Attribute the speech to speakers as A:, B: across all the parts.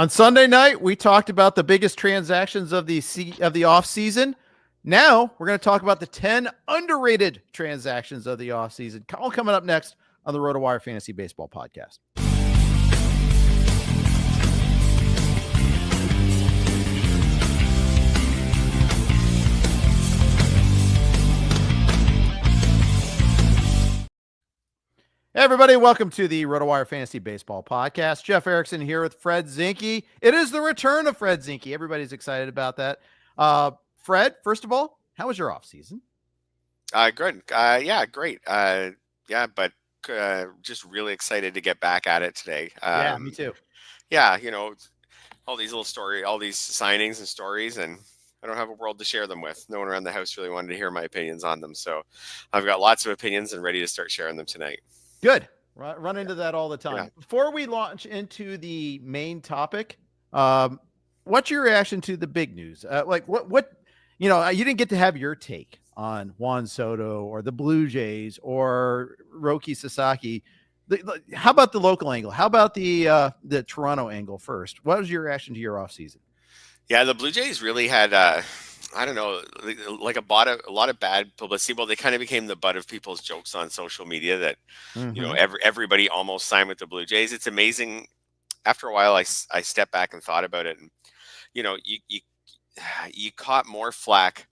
A: On Sunday night, we talked about the biggest transactions of the offseason. Now we're going to talk about the 10 underrated transactions of the offseason. All coming up next on the RotoWire Fantasy Baseball Podcast. Hey everybody, welcome to the RotoWire Fantasy Baseball Podcast. Jeff Erickson here with Fred Zinkie. It is the return of Fred Zinkie. Everybody's excited about that. Fred, first of all, how was your offseason?
B: Good. Great. But just really excited to get back at it today.
A: Yeah, me too.
B: Yeah, all these all these signings and stories, and I don't have a world to share them with. No one around the house really wanted to hear my opinions on them. So I've got lots of opinions and ready to start sharing them tonight.
A: Good. Run into that all the time.
B: Yeah.
A: Before we launch into the main topic, what's your reaction to the big news? What you didn't get to have your take on Juan Soto or the Blue Jays or Roki Sasaki. How about the local angle? How about the Toronto angle first? What was your reaction to your offseason?
B: Yeah, the Blue Jays really had I don't know, like a lot of bad publicity. Well, they kind of became the butt of people's jokes on social media that, everybody almost signed with the Blue Jays. It's amazing. After a while, I stepped back and thought about it, and you caught more flack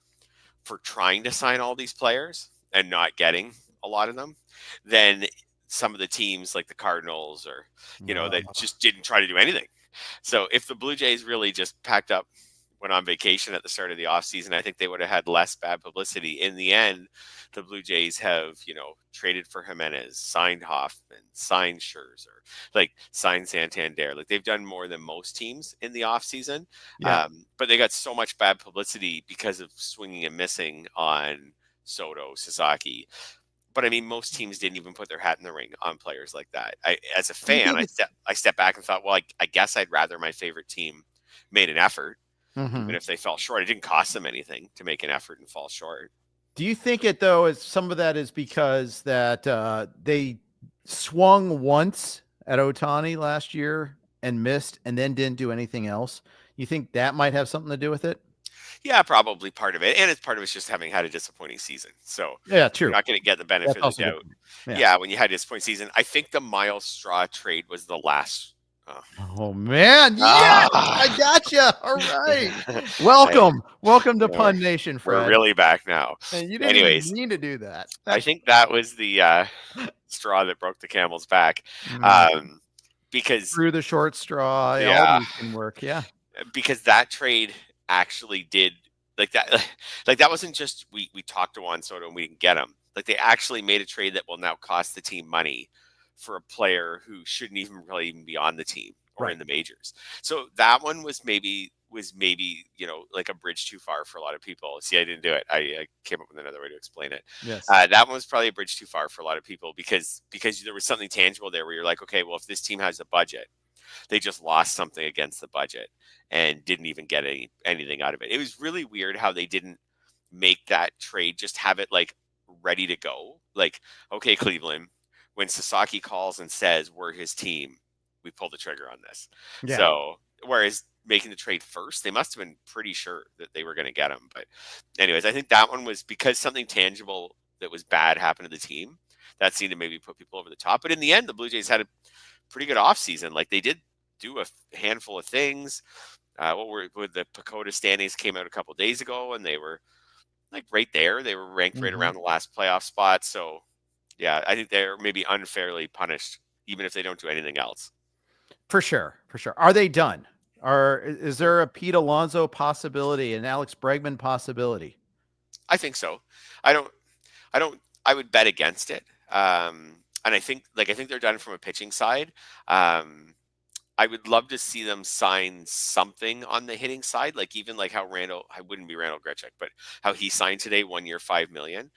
B: for trying to sign all these players and not getting a lot of them than some of the teams like the Cardinals or that just didn't try to do anything. So if the Blue Jays really just packed up, went on vacation at the start of the offseason, I think they would have had less bad publicity. In the end, the Blue Jays have, traded for Jimenez, signed Hoffman, signed Scherzer, signed Santander. They've done more than most teams in the offseason.
A: Yeah.
B: But they got so much bad publicity because of swinging and missing on Soto, Sasaki. But I mean, most teams didn't even put their hat in the ring on players like that. As a fan, I stepped back and thought, well, I guess I'd rather my favorite team made an effort. Even if they fell short. It didn't cost them anything to make an effort and fall short.
A: Do you think some of that is because that they swung once at Ohtani last year and missed and then didn't do anything else? You think that might have something to do with it?
B: Yeah, probably part of it. And it's part of it's just having had a disappointing season. So
A: yeah, true.
B: You're not going to get the benefit of the doubt. Yeah, when you had a disappointing season. I think the Miles Straw trade was the last.
A: Oh man, yes, I gotcha. All right, welcome to Pun Nation, Fred.
B: We're really back now.
A: And you didn't even mean to do that.
B: I think that was the straw that broke the camel's back, because
A: through the short straw, all these can work. Yeah,
B: because that trade actually did that. That wasn't just we talked to Juan Soto and we didn't get him. They actually made a trade that will now cost the team money for a player who shouldn't even really be on the team or in the majors. So that one was maybe a bridge too far for a lot of people. See, I didn't do it. I came up with another way to explain it.
A: Yes.
B: That one was probably a bridge too far for a lot of people because there was something tangible there where you're like, okay, well, if this team has a budget, they just lost something against the budget and didn't even get anything out of it. It was really weird how they didn't make that trade, just have it ready to go. Okay, Cleveland, when Sasaki calls and says we're his team, we pull the trigger on this. Yeah. So whereas making the trade first, they must have been pretty sure that they were going to get him. But anyways, I think that one was because something tangible that was bad happened to the team. That seemed to maybe put people over the top. But in the end, the Blue Jays had a pretty good offseason. They did do a handful of things. With the PECOTA standings came out a couple of days ago, and they were right there. They were ranked right around the last playoff spot. So yeah, I think they're maybe unfairly punished, even if they don't do anything else.
A: For sure. Are they done? Is there a Pete Alonso possibility, an Alex Bregman possibility?
B: I think so. I would bet against it. And I think they're done from a pitching side. I would love to see them sign something on the hitting side, even how I wouldn't be Randall Grichuk, but how he signed today, 1 year, $5 million.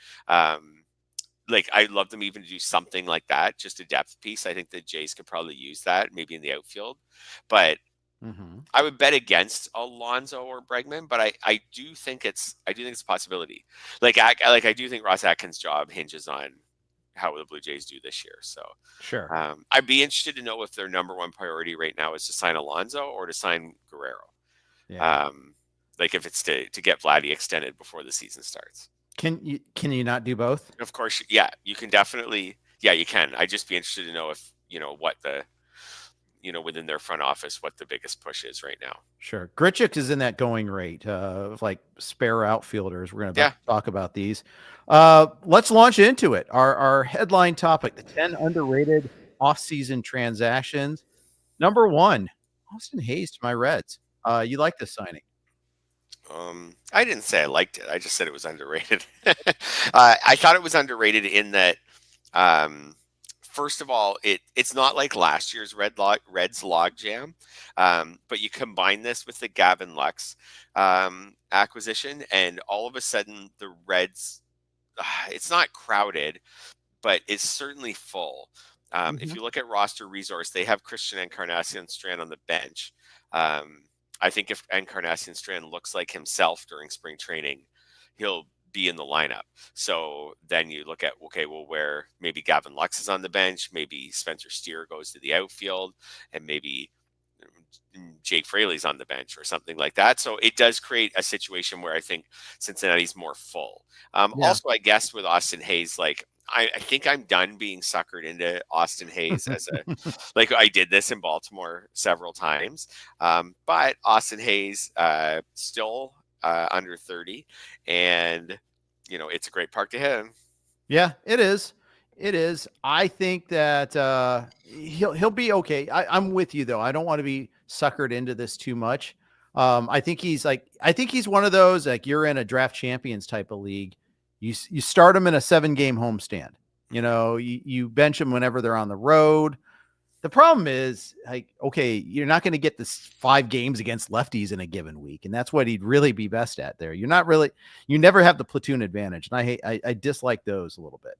B: I'd love them even to do something like that, just a depth piece. I think the Jays could probably use that, maybe in the outfield. But I would bet against Alonso or Bregman, but I do think it's a possibility. I do think Ross Atkins' job hinges on how the Blue Jays do this year. So
A: Sure.
B: I'd be interested to know if their number one priority right now is to sign Alonso or to sign Guerrero.
A: Yeah.
B: Like if it's to get Vladdy extended before the season starts.
A: Can you not do both?
B: Of course, yeah, you can definitely. Yeah, you can. I'd just be interested to know if what the within their front office what the biggest push is right now.
A: Sure. Grichuk is in that going rate of like spare outfielders. We're going to talk about these. Let's launch into it. Our headline topic, the 10 underrated offseason transactions. Number 1, Austin Hayes to my Reds. You like this signing?
B: I didn't say I liked it. I just said it was underrated. I thought it was underrated in that, first of all, it's not like last year's Reds logjam, but you combine this with the Gavin Lux acquisition, and all of a sudden the Reds, it's not crowded, but it's certainly full. If you look at roster resource, they have Christian Encarnacion-Strand on the bench. I think if Encarnacion-Strand looks like himself during spring training, he'll be in the lineup. So then you look at, okay, well, where maybe Gavin Lux is on the bench, maybe Spencer Steer goes to the outfield, and maybe Jake Fraley's on the bench or something like that. So it does create a situation where I think Cincinnati's more full. Also, I guess with Austin Hayes, like, I think I'm done being suckered into Austin Hayes as like I did this in Baltimore several times. But Austin Hayes still under 30, and it's a great park to hit him.
A: Yeah, it is. It is. I think that he'll be okay. I'm with you though. I don't want to be suckered into this too much. I think he's one of those, like, you're in a draft champions type of league. You start them in a 7-game homestand. You bench them whenever they're on the road. The problem is, like, okay, you're not going to get this 5 games against lefties in a given week, and that's what he'd really be best at there. You never have the platoon advantage, and I dislike those a little bit.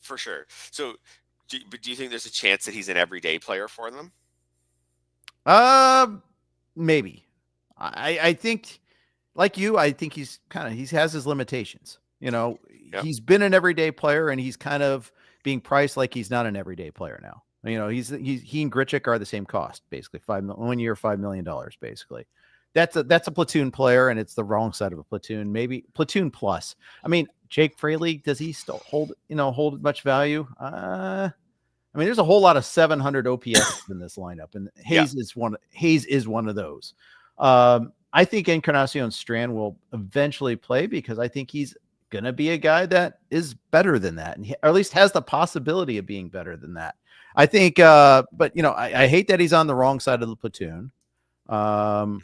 B: For sure. So, do you think there's a chance that he's an everyday player for them?
A: Maybe. I think, like you, I think he has his limitations. He's been an everyday player, and he's kind of being priced like he's not an everyday player now. He and Grichuk are the same cost, basically 1 year, $5 million, basically. That's a platoon player, and it's the wrong side of a platoon, maybe platoon plus. I mean, Jake Fraley, does he still hold much value? There's a whole lot of 700 OPS in this lineup, and Hayes is one of those. I think Encarnacion-Strand will eventually play because I think he's going to be a guy that is better than that, or at least has the possibility of being better than that. I think, but I hate that he's on the wrong side of the platoon. And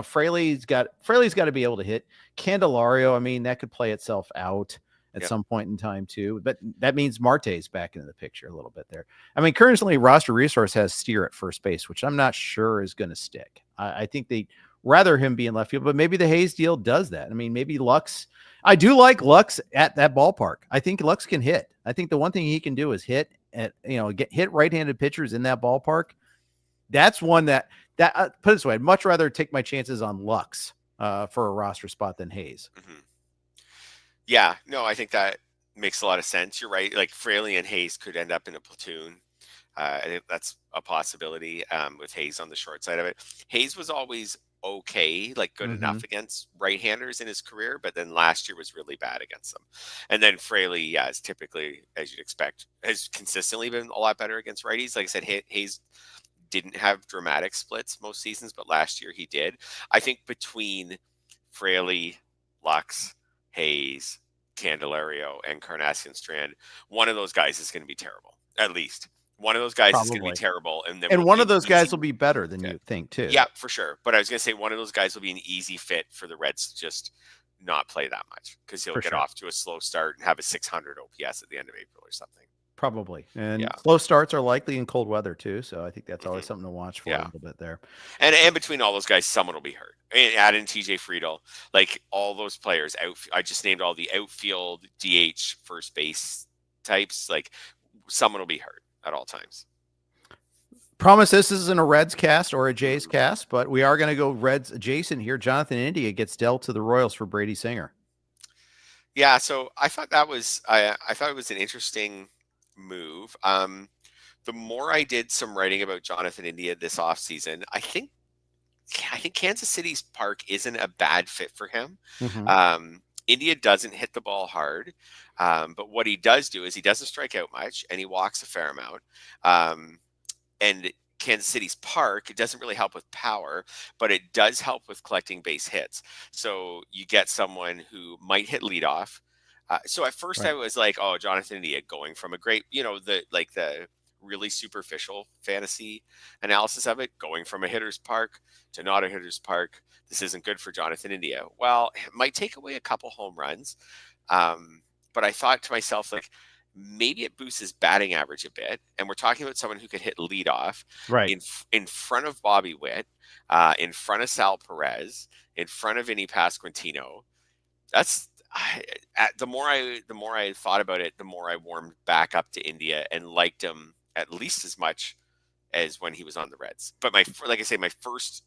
A: Fraley's got to be able to hit. Candelario, that could play itself out at some point in time too, but that means Marte's back into the picture a little bit there. Currently roster resource has Steer at first base, which I'm not sure is going to stick. I think they'd rather him be in left field, but maybe the Hayes deal does that. Maybe Lux. I do like Lux at that ballpark. I think Lux can hit. I think the one thing he can do is hit right-handed pitchers in that ballpark. That's one that put it this way, I'd much rather take my chances on Lux for a roster spot than Hayes.
B: Mm-hmm. Yeah, no, I think that makes a lot of sense. You're right. Like Fraley and Hayes could end up in a platoon. I think that's a possibility with Hayes on the short side of it. Hayes was always okay, like good enough against right-handers in his career, but then last year was really bad against them. And then Fraley, is typically, as you'd expect, has consistently been a lot better against righties. Like I said, Hayes didn't have dramatic splits most seasons, but last year he did. I think between Fraley, Lux, Hayes, Candelario, and Encarnacion-Strand, one of those guys is going to be terrible. At least one of those guys is going to be terrible, and then
A: one of those guys will be better than you think too.
B: Yeah, for sure. But I was going to say one of those guys will be an easy fit for the Reds to just not play that much because he'll get off to a slow start and have a 600 OPS at the end of April or something.
A: Probably. And slow starts are likely in cold weather too. So I think that's always something to watch for a little bit there.
B: And between all those guys, someone will be hurt. Add in TJ Friedel, like all those players I just named all the outfield, DH, first base types, like someone will be hurt at all times.
A: Promise this isn't a Reds cast or a Jays cast, but we are going to go Reds adjacent here. Jonathan India gets dealt to the Royals for Brady Singer.
B: Yeah, so I thought that was I thought it was an interesting move. The more I did some writing about Jonathan India this offseason, I think Kansas City's park isn't a bad fit for him.
A: Hmm.
B: India doesn't hit the ball hard, but what he does do is he doesn't strike out much and he walks a fair amount. Um, and Kansas City's park, it doesn't really help with power, but it does help with collecting base hits. So you get someone who might hit leadoff. So at first I
A: Right.
B: was like, oh, Jonathan India going from a great, the really superficial fantasy analysis of it, going from a hitter's park to not a hitter's park. This isn't good for Jonathan India. Well, it might take away a couple home runs. Um, but I thought to myself, like, maybe it boosts his batting average a bit. And we're talking about someone who could hit leadoff
A: Right.
B: in front of Bobby Witt, in front of Sal Perez, in front of Vinny Pasquantino. That's the more I thought about it, the more I warmed back up to India and liked him at least as much as when he was on the Reds. But like I say, my first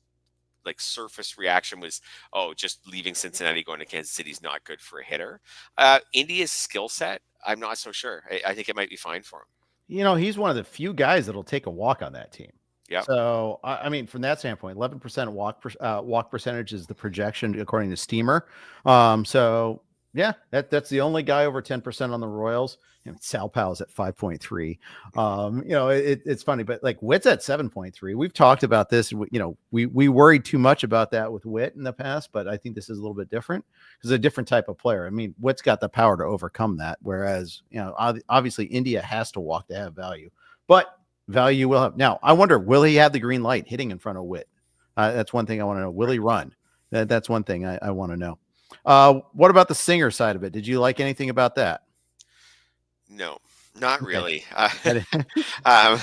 B: like surface reaction was, oh, just leaving Cincinnati going to Kansas City is not good for a hitter. India's skill set, I'm not so sure. I think it might be fine for him.
A: He's one of the few guys that'll take a walk on that team.
B: Yep.
A: So, I mean, from that standpoint, 11% walk percentage is the projection according to Steamer. So yeah, that's the only guy over 10% on the Royals. Sal Powell's at 5.3. It's funny, but like Witt's at 7.3. We've talked about this. We worried too much about that with Witt in the past, but I think this is a little bit different because a different type of player. I mean, Witt's got the power to overcome that, whereas obviously India has to walk to have value, but value will have. Now, I wonder, will he have the green light hitting in front of Witt? That's one thing I want to know. Will he run? That's one thing I want to know. What about the Singer side of it? Did you like anything about that?
B: No, not
A: Okay.
B: really.
A: um,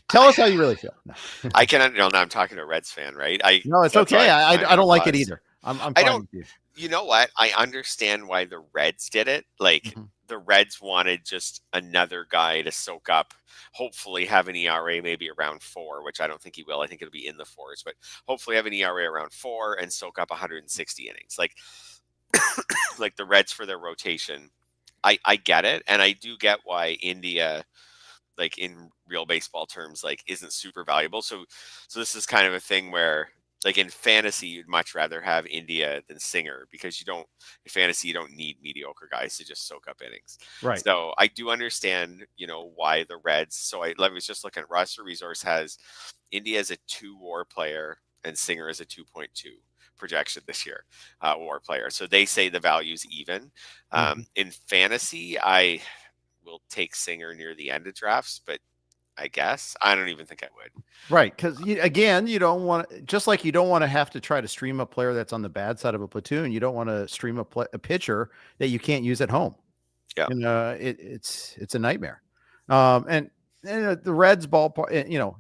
A: Tell us how you really feel. No.
B: I cannot. No, I'm talking to a Reds fan, right?
A: No, it's okay. I don't like it either. I'm fine
B: I don't.
A: with you.
B: You know what? I understand why the Reds did it. Like the Reds wanted just another guy to soak up. Hopefully, have an ERA maybe around 4, which I don't think he will. I think it'll be in the 4s, but hopefully have an ERA around 4 and soak up 160 innings. Like the Reds for their rotation. I get it, and I do get why India, like in real baseball terms, like isn't super valuable. So this is kind of a thing where, like in fantasy, you'd much rather have India than Singer because in fantasy you don't need mediocre guys to just soak up innings.
A: Right.
B: So I do understand, why the Reds. So I was just looking. Roster Resource has India as a 2 WAR player and Singer as a 2.2 projection this year, WAR player. So they say the value's even. In fantasy, I will take Singer near the end of drafts, but I guess I don't even think I would.
A: Right, because again, you don't want, just like you don't want to have to try to stream a player that's on the bad side of a platoon. You don't want to stream a pitcher that you can't use at home.
B: Yeah,
A: and it's a nightmare. And the Reds ballpark,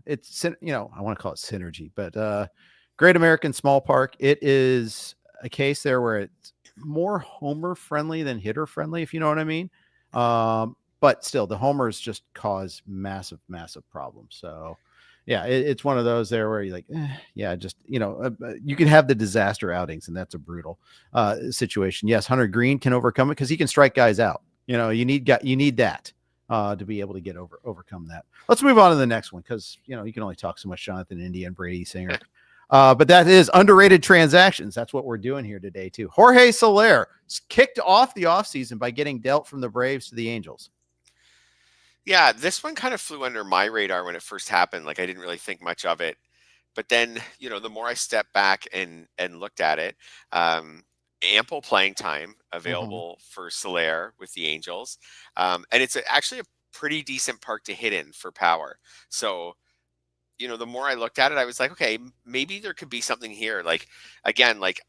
A: it's I want to call it synergy, but Great American Small Park. It is a case there where it's more homer friendly than hitter friendly, if you know what I mean. But still, the homers just cause massive, massive problems. So, yeah, it's one of those there where you're like, just you can have the disaster outings, and that's a brutal situation. Yes, Hunter Green can overcome it because he can strike guys out. You need that to be able to overcome that. Let's move on to the next one because you can only talk so much Jonathan India and Brady Singer. But that is underrated transactions. That's what we're doing here today, too. Jorge Soler kicked off the offseason by getting dealt from the Braves to the Angels.
B: Yeah, this one kind of flew under my radar when it first happened. Like I didn't really think much of it. But then, the more I stepped back and looked at it, ample playing time available for Soler with the Angels. And it's actually a pretty decent park to hit in for power. So, the more I looked at it, I was like, okay, maybe there could be something here. Like, again, like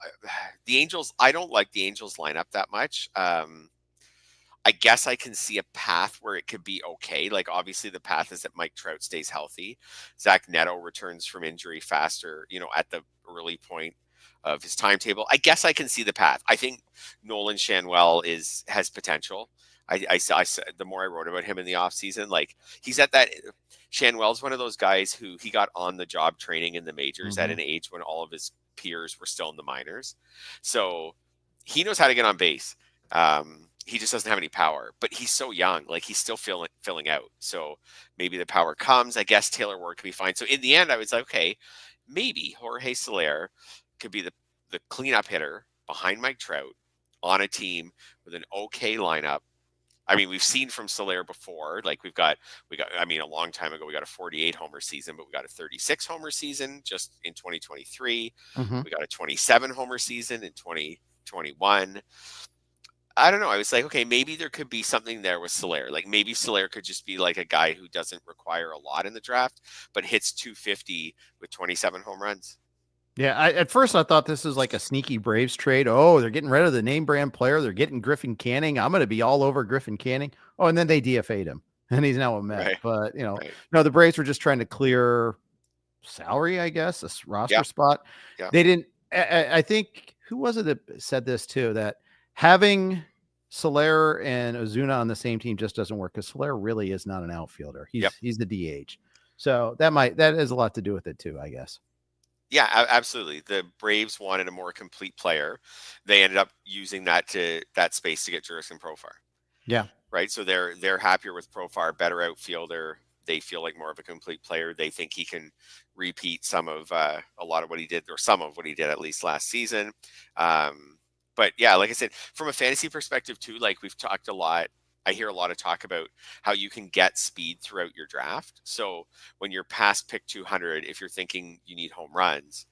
B: the Angels, I don't like the Angels lineup that much. I guess I can see a path where it could be okay. Like, obviously, the path is that Mike Trout stays healthy. Zach Neto returns from injury faster, at the early point of his timetable. I guess I can see the path. I think Nolan Schanuel has potential. I saw the more I wrote about him in the offseason, like he's at that. Schanuel's one of those guys who he got on the job training in the majors at an age when all of his peers were still in the minors. So he knows how to get on base. He just doesn't have any power, but he's so young. Like he's still filling out. So maybe the power comes. I guess Taylor Ward could be fine. So in the end, I was like, okay, maybe Jorge Soler could be the cleanup hitter behind Mike Trout on a team with an okay lineup. I mean, we've seen from Soler before, like I mean, a long time ago, we got a 48 homer season, but we got a 36 homer season just in 2023.
A: Mm-hmm.
B: We got a 27 homer season in 2021. I don't know. I was like, okay, maybe there could be something there with Soler. Like maybe Soler could just be like a guy who doesn't require a lot in the draft, but hits 250 with 27 home runs.
A: Yeah, at first I thought this was like a sneaky Braves trade. Oh, they're getting rid of the name brand player. They're getting Griffin Canning. I'm going to be all over Griffin Canning. Oh, and then they DFA'd him, and he's now a Met.
B: Right.
A: But
B: Right.
A: no, the Braves were just trying to clear salary, I guess, a roster
B: Yeah.
A: spot.
B: Yeah.
A: They didn't. I think who was it that said this too? That having Soler and Ozuna on the same team just doesn't work because Soler really is not an outfielder. He's the DH. So that has a lot to do with it too, I guess.
B: Yeah, absolutely. The Braves wanted a more complete player. They ended up using that space to get Jurickson Profar.
A: Yeah.
B: Right. So they're happier with Profar, better outfielder. They feel like more of a complete player. They think he can repeat some of a lot of what he did, or some of what he did at least last season. But yeah, like I said, from a fantasy perspective too, like we've talked a lot. I hear a lot of talk about how you can get speed throughout your draft. So when you're past pick 200, if you're thinking you need home runs,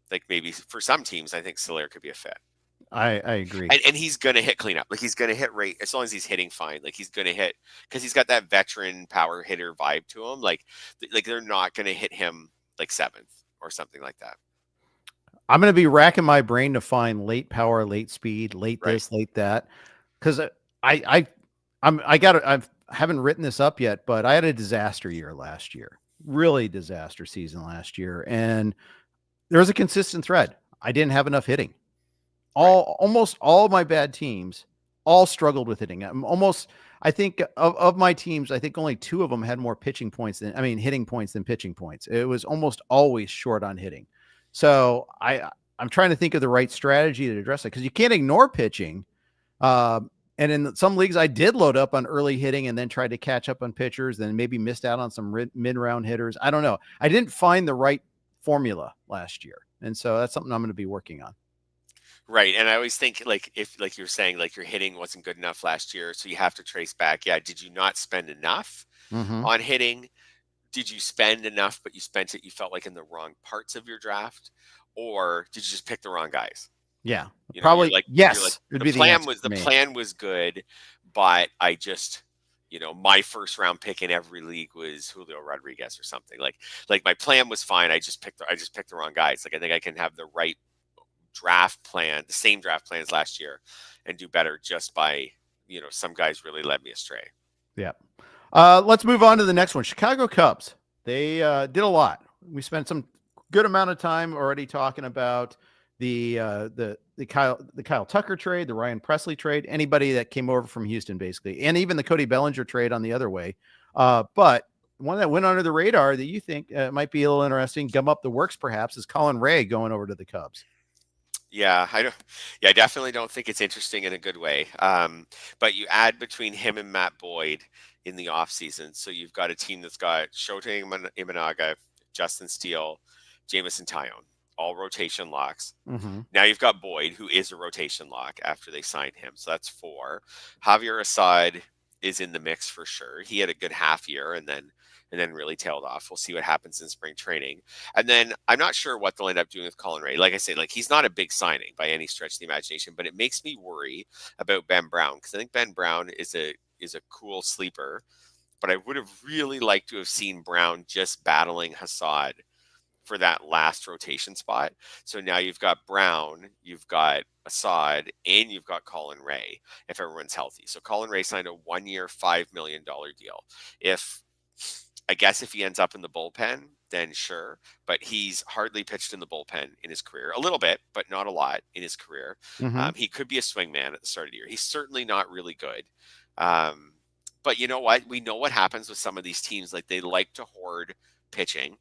B: like maybe for some teams, I think Soler could be a fit.
A: I agree.
B: And he's going to hit cleanup. Like he's going to hit rate as long as he's hitting fine. Like he's going to hit because he's got that veteran power hitter vibe to him. Like they're not going to hit him like seventh or something like that.
A: I'm going to be racking my brain to find late power, late speed, late
B: Right.
A: this, late that. Cause I haven't written this up yet, but I had a disaster year last year, really disaster season last year. And there was a consistent thread. I didn't have enough hitting. Almost all of my bad teams all struggled with hitting. I think of my teams, I think only 2 of them had more hitting points than pitching points. It was almost always short on hitting. So I'm trying to think of the right strategy to address it because you can't ignore pitching. And in some leagues, I did load up on early hitting and then tried to catch up on pitchers, then maybe missed out on some mid-round hitters. I don't know. I didn't find the right formula last year. And so that's something I'm going to be working on.
B: Right. And I always think like if like you're saying, like your hitting wasn't good enough last year, so you have to trace back. Yeah. Did you not spend enough on hitting? Did you spend enough, but you spent it, you felt like in the wrong parts of your draft? Or did you just pick the wrong guys?
A: Yeah.
B: Probably
A: yes.
B: The plan was good, but I just, my first round pick in every league was Julio Rodriguez or something. Like my plan was fine. I just picked the wrong guys. Like I think I can have the right draft plan, the same draft plan as last year, and do better just by, some guys really led me astray.
A: Yeah. Let's move on to the next one. Chicago Cubs. They did a lot. We spent some good amount of time already talking about the Kyle Tucker trade, the Ryan Presley trade, anybody that came over from Houston, basically, and even the Cody Bellinger trade on the other way. But one that went under the radar that you think might be a little interesting, gum up the works perhaps, is Colin Rea going over to the Cubs.
B: Yeah, I definitely don't think it's interesting in a good way. But you add between him and Matt Boyd in the offseason. So you've got a team that's got Shota Imanaga, Justin Steele, Jamison Tyone, all rotation locks.
A: Mm-hmm.
B: Now you've got Boyd, who is a rotation lock after they signed him. So that's 4. Javier Assad is in the mix for sure. He had a good half year and then really tailed off. We'll see what happens in spring training. And then I'm not sure what they'll end up doing with Colin Rea. Like I said, like he's not a big signing by any stretch of the imagination, but it makes me worry about Ben Brown because I think Ben Brown is a cool sleeper. But I would have really liked to have seen Brown just battling Assad for that last rotation spot. So now you've got Brown, you've got Assad, and you've got Colin Rea if everyone's healthy. So Colin Rea signed a 1-year, $5 million deal. I guess if he ends up in the bullpen, then sure. But he's hardly pitched in the bullpen in his career. A little bit, but not a lot in his career.
A: Mm-hmm.
B: He could be a swingman at the start of the year. He's certainly not really good. But you know what? We know what happens with some of these teams. Like they like to hoard pitching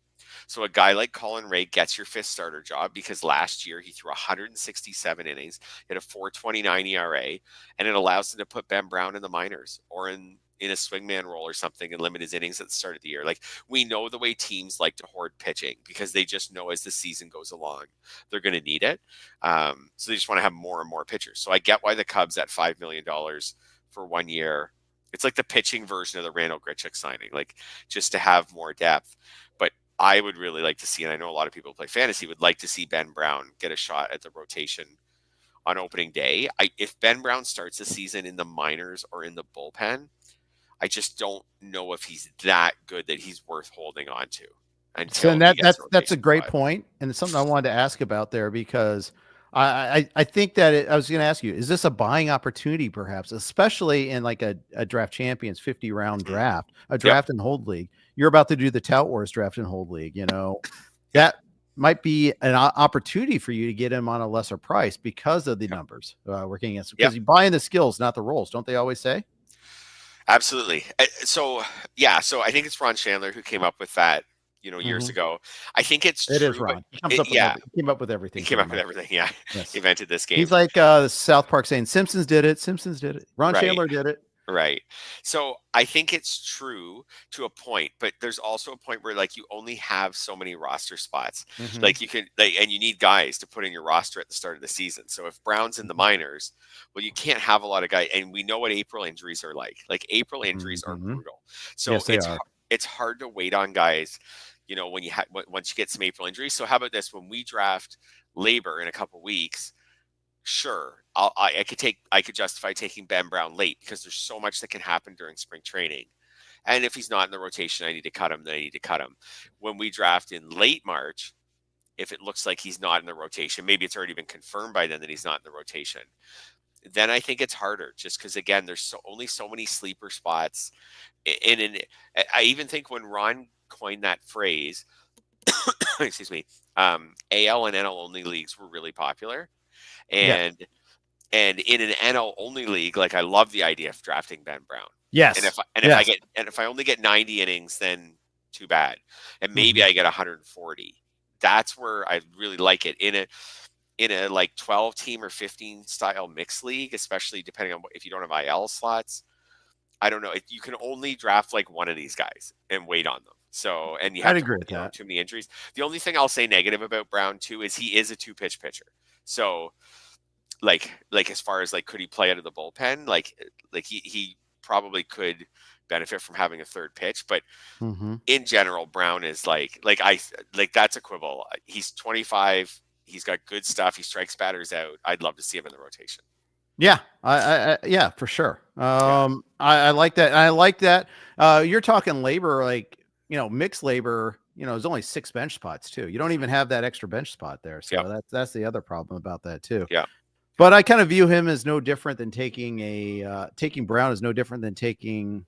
B: So a guy like Colin Rea gets your fifth starter job because last year he threw 167 innings, hit a 4.29 ERA, and it allows him to put Ben Brown in the minors or in a swingman role or something and limit his innings at the start of the year. Like, we know the way teams like to hoard pitching because they just know as the season goes along, they're going to need it. So they just want to have more and more pitchers. So I get why the Cubs at $5 million for 1 year. It's like the pitching version of the Randall Grichuk signing, like just to have more depth. But I would really like to see, and I know a lot of people who play fantasy would like to see Ben Brown get a shot at the rotation on opening day. If Ben Brown starts the season in the minors or in the bullpen, I just don't know if he's that good that he's worth holding on to until
A: So that's a great point, and it's something I wanted to ask about there because I think that I was going to ask you, is this a buying opportunity perhaps, especially in like a draft champions 50 round draft, a draft and hold league? You're about to do the Tout Wars draft and hold league, that might be an opportunity for you to get him on a lesser price because of the numbers working against, because you're buying the skills, not the roles. Don't they always say?
B: Absolutely. So I think it's Ron Chandler who came up with that, years ago. I think it's true.
A: It is Ron. He came up with everything.
B: He came up with everything. Yeah. Yes. He invented this game.
A: He's like South Park saying Simpsons did it. Ron Chandler did it.
B: Right. So I think it's true to a point, but there's also a point where like you only have so many roster spots. Like you can, and you need guys to put in your roster at the start of the season. So if Brown's in the minors, well, you can't have a lot of guys, and we know what April injuries are like. Like April injuries are brutal. So it's hard to wait on guys, when once you get some April injuries. So how about this? When we draft labor in a couple weeks, sure, I could justify taking Ben Brown late because there's so much that can happen during spring training. And if he's not in the rotation, I need to cut him, then I need to cut him. When we draft in late March, if it looks like he's not in the rotation, maybe it's already been confirmed by then that he's not in the rotation, then I think it's harder just because, again, there's only so many sleeper spots. And I even think when Ron coined that phrase, excuse me, AL and NL only leagues were really popular. And in an NL only league, like I love the idea of drafting Ben Brown.
A: Yes.
B: If I only get 90 innings, then too bad. And maybe I get 140. That's where I really like it. In a like 12 team or 15 style mixed league, especially depending on if you don't have IL slots, I don't know. You can only draft like one of these guys and wait on them. So, and you have
A: I'd agree with that.
B: Too many injuries. The only thing I'll say negative about Brown too is he is a 2-pitch pitcher. So like as far as like, could he play out of the bullpen? Like he probably could benefit from having a third pitch, but in general, Brown is like that's a quibble. He's 25. He's got good stuff. He strikes batters out. I'd love to see him in the rotation.
A: Yeah, yeah, for sure. I like that. I like that. You're talking labor, like, mixed labor, there's only 6 bench spots too. You don't even have that extra bench spot there. So that's the other problem about that too.
B: Yeah.
A: But I kind of view him as no different than taking Brown is no different than taking,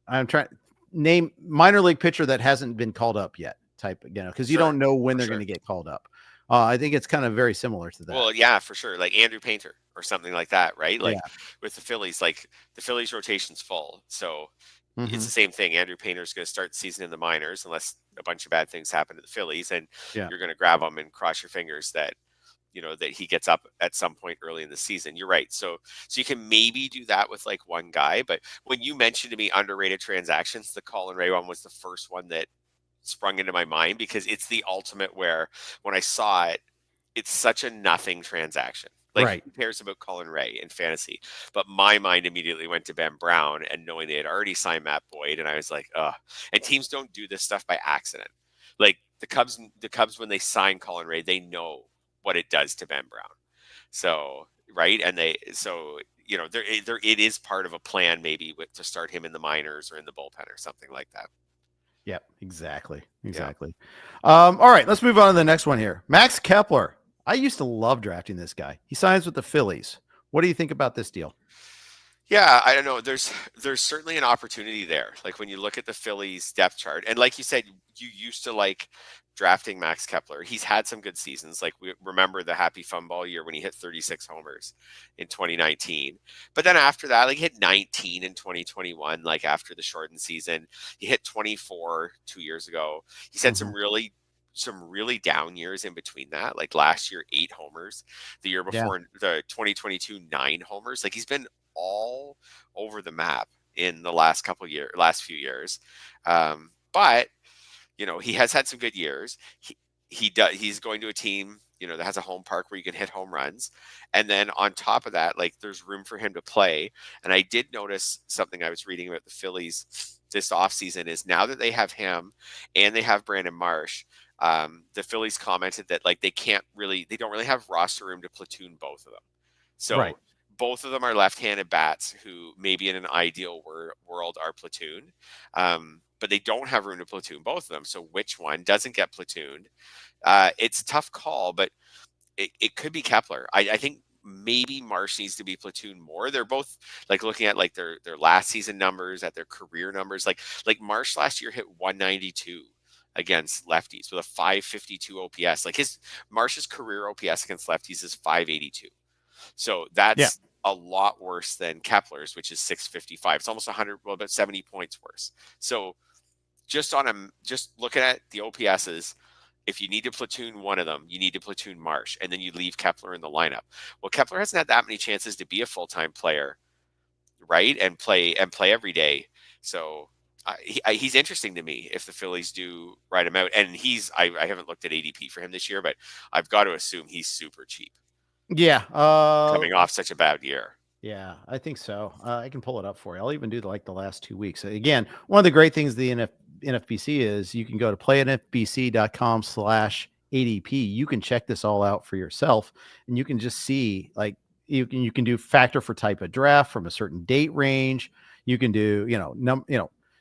A: I'm trying to name minor league pitcher that hasn't been called up yet type, because you don't know when they're going to get called up. I think it's kind of very similar to that.
B: Well, yeah, for sure. Like Andrew Painter or something like that, right? Like with the Phillies, like the Phillies rotation's full. So it's the same thing. Andrew Painter's going to start the season in the minors unless a bunch of bad things happen to the Phillies, and you're going to grab him and cross your fingers that, that he gets up at some point early in the season. You're right. So you can maybe do that with like one guy. But when you mentioned to me underrated transactions, the Colin Rea one was the first one that sprung into my mind because it's the ultimate where when I saw it, it's such a nothing transaction. Like who cares about Colin Rea in fantasy? But my mind immediately went to Ben Brown and knowing they had already signed Matt Boyd. And I was like, ugh. And teams don't do this stuff by accident. Like the Cubs, when they sign Colin Rea, they know what it does to Ben Brown. So, right. And it is part of a plan maybe to start him in the minors or in the bullpen or something like that.
A: Yep, exactly. Yeah. All right, let's move on to the next one here. Max Kepler. I used to love drafting this guy. He signs with the Phillies. What do you think about this deal?
B: Yeah, I don't know. There's certainly an opportunity there. Like when you look at the Phillies depth chart, and like you said, you used to like drafting Max Kepler. He's had some good seasons. Like, we remember the Happy Fun Ball year when he hit 36 homers in 2019. But then after that, like, he hit 19 in 2021, like after the shortened season. He hit 24 2 years ago. He's had some really down years in between that. Like last year, 8 homers. The year before, the 2022, 9 homers. Like, he's been all over the map in the last few years. But he has had some good years. He's going to a team, that has a home park where you can hit home runs. And then on top of that, like, there's room for him to play. And I did notice something I was reading about the Phillies this offseason is now that they have him and they have Brandon Marsh, the Phillies commented that, like, they don't really have roster room to platoon both of them. So both of them are left-handed bats who maybe in an ideal world are platoon. But they don't have room to platoon both of them. So which one doesn't get platooned? It's a tough call, but it could be Kepler. I think maybe Marsh needs to be platooned more. They're both, like, looking at like their last season numbers, at their career numbers. Like Marsh last year hit 192 against lefties with a 552 OPS. Like, Marsh's career OPS against lefties is 582. So that's a lot worse than Kepler's, which is 655. It's almost 100, well, about 70 points worse. So just looking at the OPSs, if you need to platoon one of them, you need to platoon Marsh, and then you leave Kepler in the lineup. Well, Kepler hasn't had that many chances to be a full-time player, right? And play every day. So he's interesting to me if the Phillies do write him out. And I haven't looked at ADP for him this year, but I've got to assume he's super cheap.
A: Yeah.
B: Coming off such a bad year.
A: Yeah, I think so. I can pull it up for you. I'll even do the last 2 weeks. Again, one of the great things the NFBC is you can go to playnfbc.com/ADP. You can check this all out for yourself, and you can just see, like, you can do factor for type of draft from a certain date range. You can do,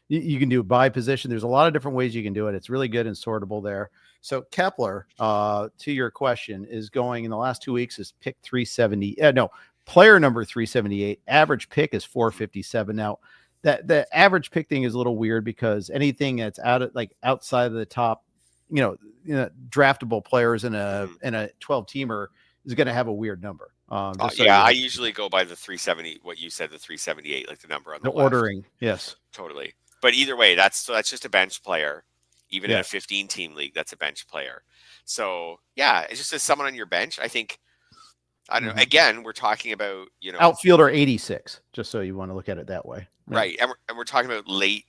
A: you can do by position. There's a lot of different ways you can do it. It's really good and sortable there. So Kepler, to your question, is going in the last 2 weeks is pick 370. Player number 378. Average pick is 457. Now, that the average pick thing is a little weird because anything that's outside of the top, draftable players in a 12-teamer is going to have a weird number.
B: I usually go by the 370. What you said, the 378, like the number on the left.
A: Ordering. Yes,
B: totally. But either way, that's just a bench player. Even in a 15-team league, that's a bench player. So yeah, it's just as someone on your bench. I think. I don't know. Again, we're talking about,
A: outfielder 86, just so you want to look at it that way.
B: Right. And we're talking about late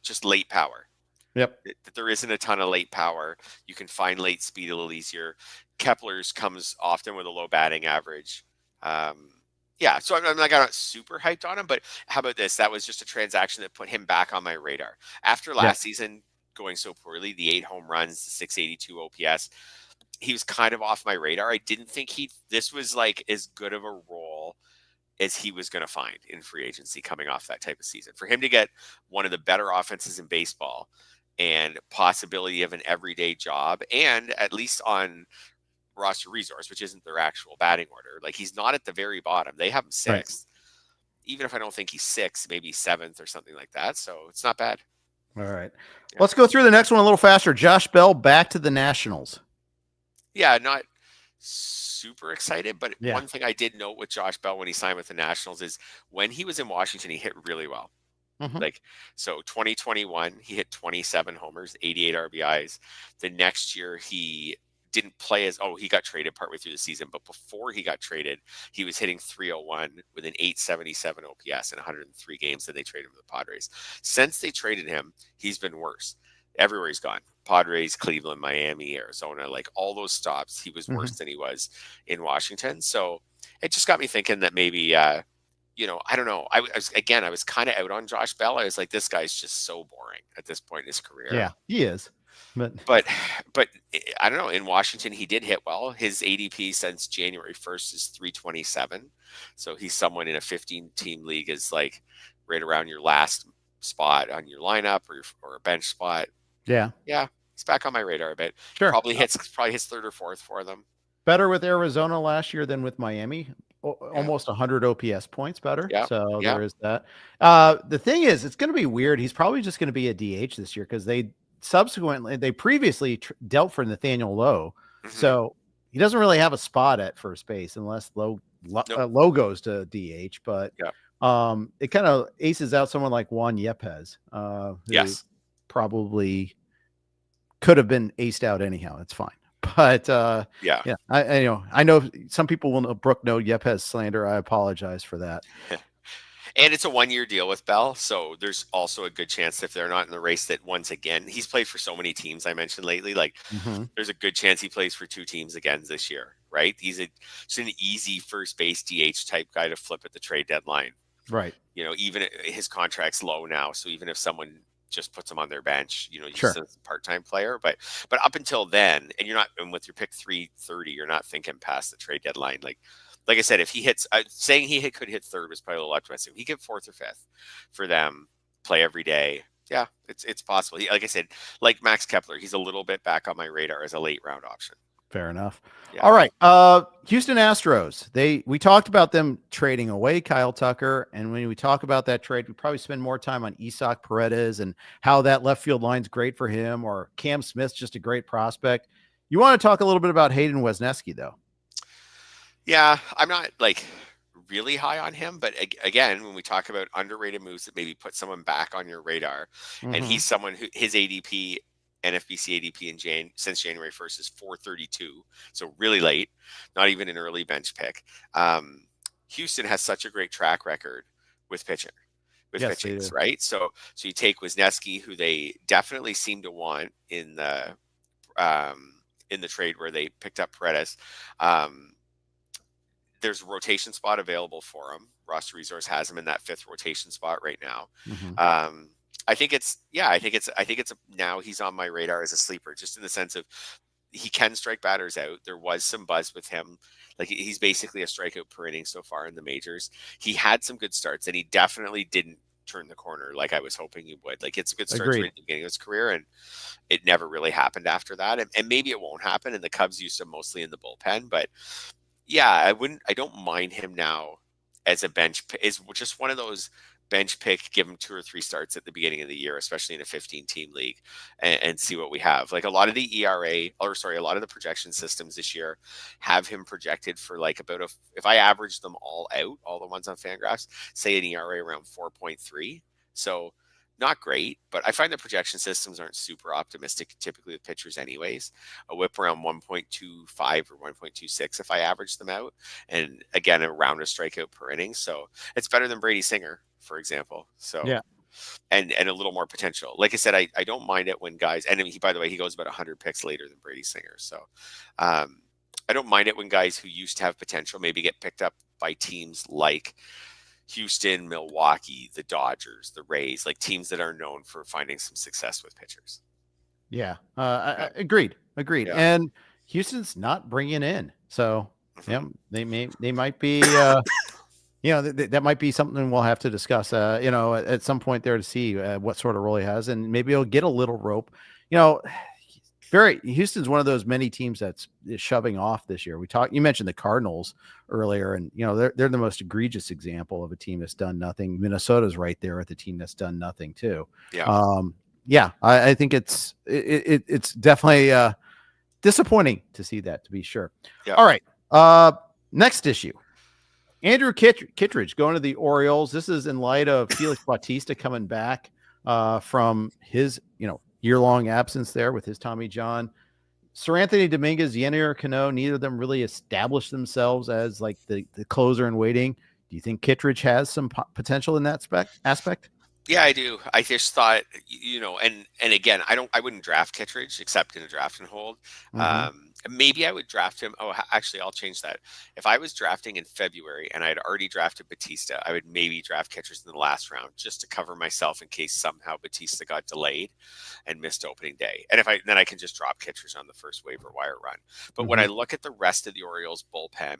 B: power.
A: Yep.
B: There isn't a ton of late power. You can find late speed a little easier. Kepler's comes often with a low batting average. So I'm not super hyped on him, but how about this? That was just a transaction that put him back on my radar. After last season going so poorly, the 8 home runs, the 682 OPS, he was kind of off my radar. I didn't think this was like as good of a role as he was going to find in free agency coming off that type of season. For him to get one of the better offenses in baseball and possibility of an everyday job, and at least on roster resource, which isn't their actual batting order. Like, he's not at the very bottom. They have him 6th. Right. Even if I don't think he's 6th, maybe 7th or something like that. So it's not bad.
A: All right. Yeah. Let's go through the next one a little faster. Josh Bell back to the Nationals.
B: Yeah, not super excited, but one thing I did note with Josh Bell when he signed with the Nationals is when he was in Washington, he hit really well. So 2021, he hit 27 homers, 88 RBIs. The next year, he didn't play he got traded partway through the season, but before he got traded, he was hitting 301 with an 877 OPS in 103 games that they traded him to the Padres. Since they traded him, he's been worse. Everywhere he's gone. Padres, Cleveland, Miami, Arizona, like all those stops, he was worse than he was in Washington. So it just got me thinking that maybe, I don't know. I was kind of out on Josh Bell. I was like, this guy's just so boring at this point in his career.
A: Yeah, he is.
B: But I don't know. In Washington, he did hit well. His ADP since January 1st is 327. So he's someone in a 15-team league is like right around your last spot on your lineup or a bench spot.
A: Yeah.
B: He's back on my radar a bit.
A: Sure.
B: Probably hits 3rd or 4th for them.
A: Better with Arizona last year than with Miami. Almost 100 OPS points better. So there is that. The thing is, it's going to be weird. He's probably just going to be a DH this year because they subsequently, they previously dealt for Nathaniel Lowe.
B: Mm-hmm.
A: So he doesn't really have a spot at first base unless Lowe goes to DH. But it kind of aces out someone like Juan Yepes, who probably could have been aced out anyhow. It's fine. But I know some people will know Brooke no Yepes slander. I apologize for that.
B: And it's a 1-year deal with Bell, so there's also a good chance if they're not in the race that once again, he's played for so many teams I mentioned lately, like there's a good chance he plays for 2 teams again this year, right? He's just an easy first base DH type guy to flip at the trade deadline.
A: Right.
B: You know, even his contract's low now, so even if someone just puts him on their bench, you know, he's a part-time player, but up until then, and with your pick 330, you're not thinking past the trade deadline. Like I said, if he hits, saying he could hit third was probably a little optimistic. If he get 4th or 5th for them, play every day, yeah, it's possible. Like I said, like Max Kepler, he's a little bit back on my radar as a late round option.
A: Fair enough. Yeah. All right. Houston Astros. We talked about them trading away Kyle Tucker. And when we talk about that trade, we probably spend more time on Isaac Paredes and how that left field line's great for him, or Cam Smith's just a great prospect. You want to talk a little bit about Hayden Wesneski, though?
B: Yeah, I'm not really high on him, but again, when we talk about underrated moves that maybe put someone back on your radar, and he's someone who his ADP, NFBC ADP since January 1st is 432, so really late, not even an early bench pick. Houston has such a great track record with pitching, right? So you take Wesneski, who they definitely seem to want in the trade where they picked up Paredes. There's a rotation spot available for him. Roster Resource has him in that 5th rotation spot right now. I think it's now he's on my radar as a sleeper, just in the sense of he can strike batters out. There was some buzz with him. Like, he's basically a strikeout per inning so far in the majors. He had some good starts, and he definitely didn't turn the corner like I was hoping he would. Like, it's a good start right at the beginning of his career, and it never really happened after that. And maybe it won't happen, and the Cubs used him mostly in the bullpen, but yeah, I don't mind him now as a bench. Is just one of those bench pick, give him 2 or 3 starts at the beginning of the year, especially in a 15-team league, and see what we have. Like, a lot of the a lot of the projection systems this year have him projected for like if I average them all out, all the ones on Fangraphs, say an ERA around 4.3. So not great, but I find the projection systems aren't super optimistic typically with pitchers anyways. A whip around 1.25 or 1.26 if I average them out, and again, around a strikeout per inning. So it's better than Brady Singer, for example. So yeah, and a little more potential. Like I said, I don't mind it when guys, and by the way, he goes about 100 picks later than Brady Singer. So I don't mind it when guys who used to have potential maybe get picked up by teams like Houston, Milwaukee, the Dodgers, the Rays, like teams that are known for finding some success with pitchers.
A: Yeah, agreed. Yeah. And Houston's not bringing in, so yeah, they might be, that might be something we'll have to discuss, at some point there to see what sort of role he has, and maybe he'll get a little rope. Houston's one of those many teams that's shoving off this year. You mentioned the Cardinals earlier, and they're the most egregious example of a team that's done nothing. Minnesota's right there with the team that's done nothing too. Yeah. I think it's definitely disappointing to see that, to be sure. Yeah. All right. Next issue. Andrew Kittredge going to the Orioles. This is in light of Felix Bautista coming back from his, year-long absence there with his Tommy John. Sir Anthony Dominguez, Yennier Cano, neither of them really established themselves as like the closer in waiting. Do you think Kittredge has some potential in that aspect?
B: Yeah, I do. I just thought, and again, I wouldn't draft Kittredge except in a draft and hold. Maybe I would draft him. Oh, actually, I'll change that. If I was drafting in February and I had already drafted Bautista, I would maybe draft Kittredge in the last round just to cover myself in case somehow Bautista got delayed and missed opening day. And then I can just drop Kittredge on the first waiver wire run. But when I look at the rest of the Orioles bullpen,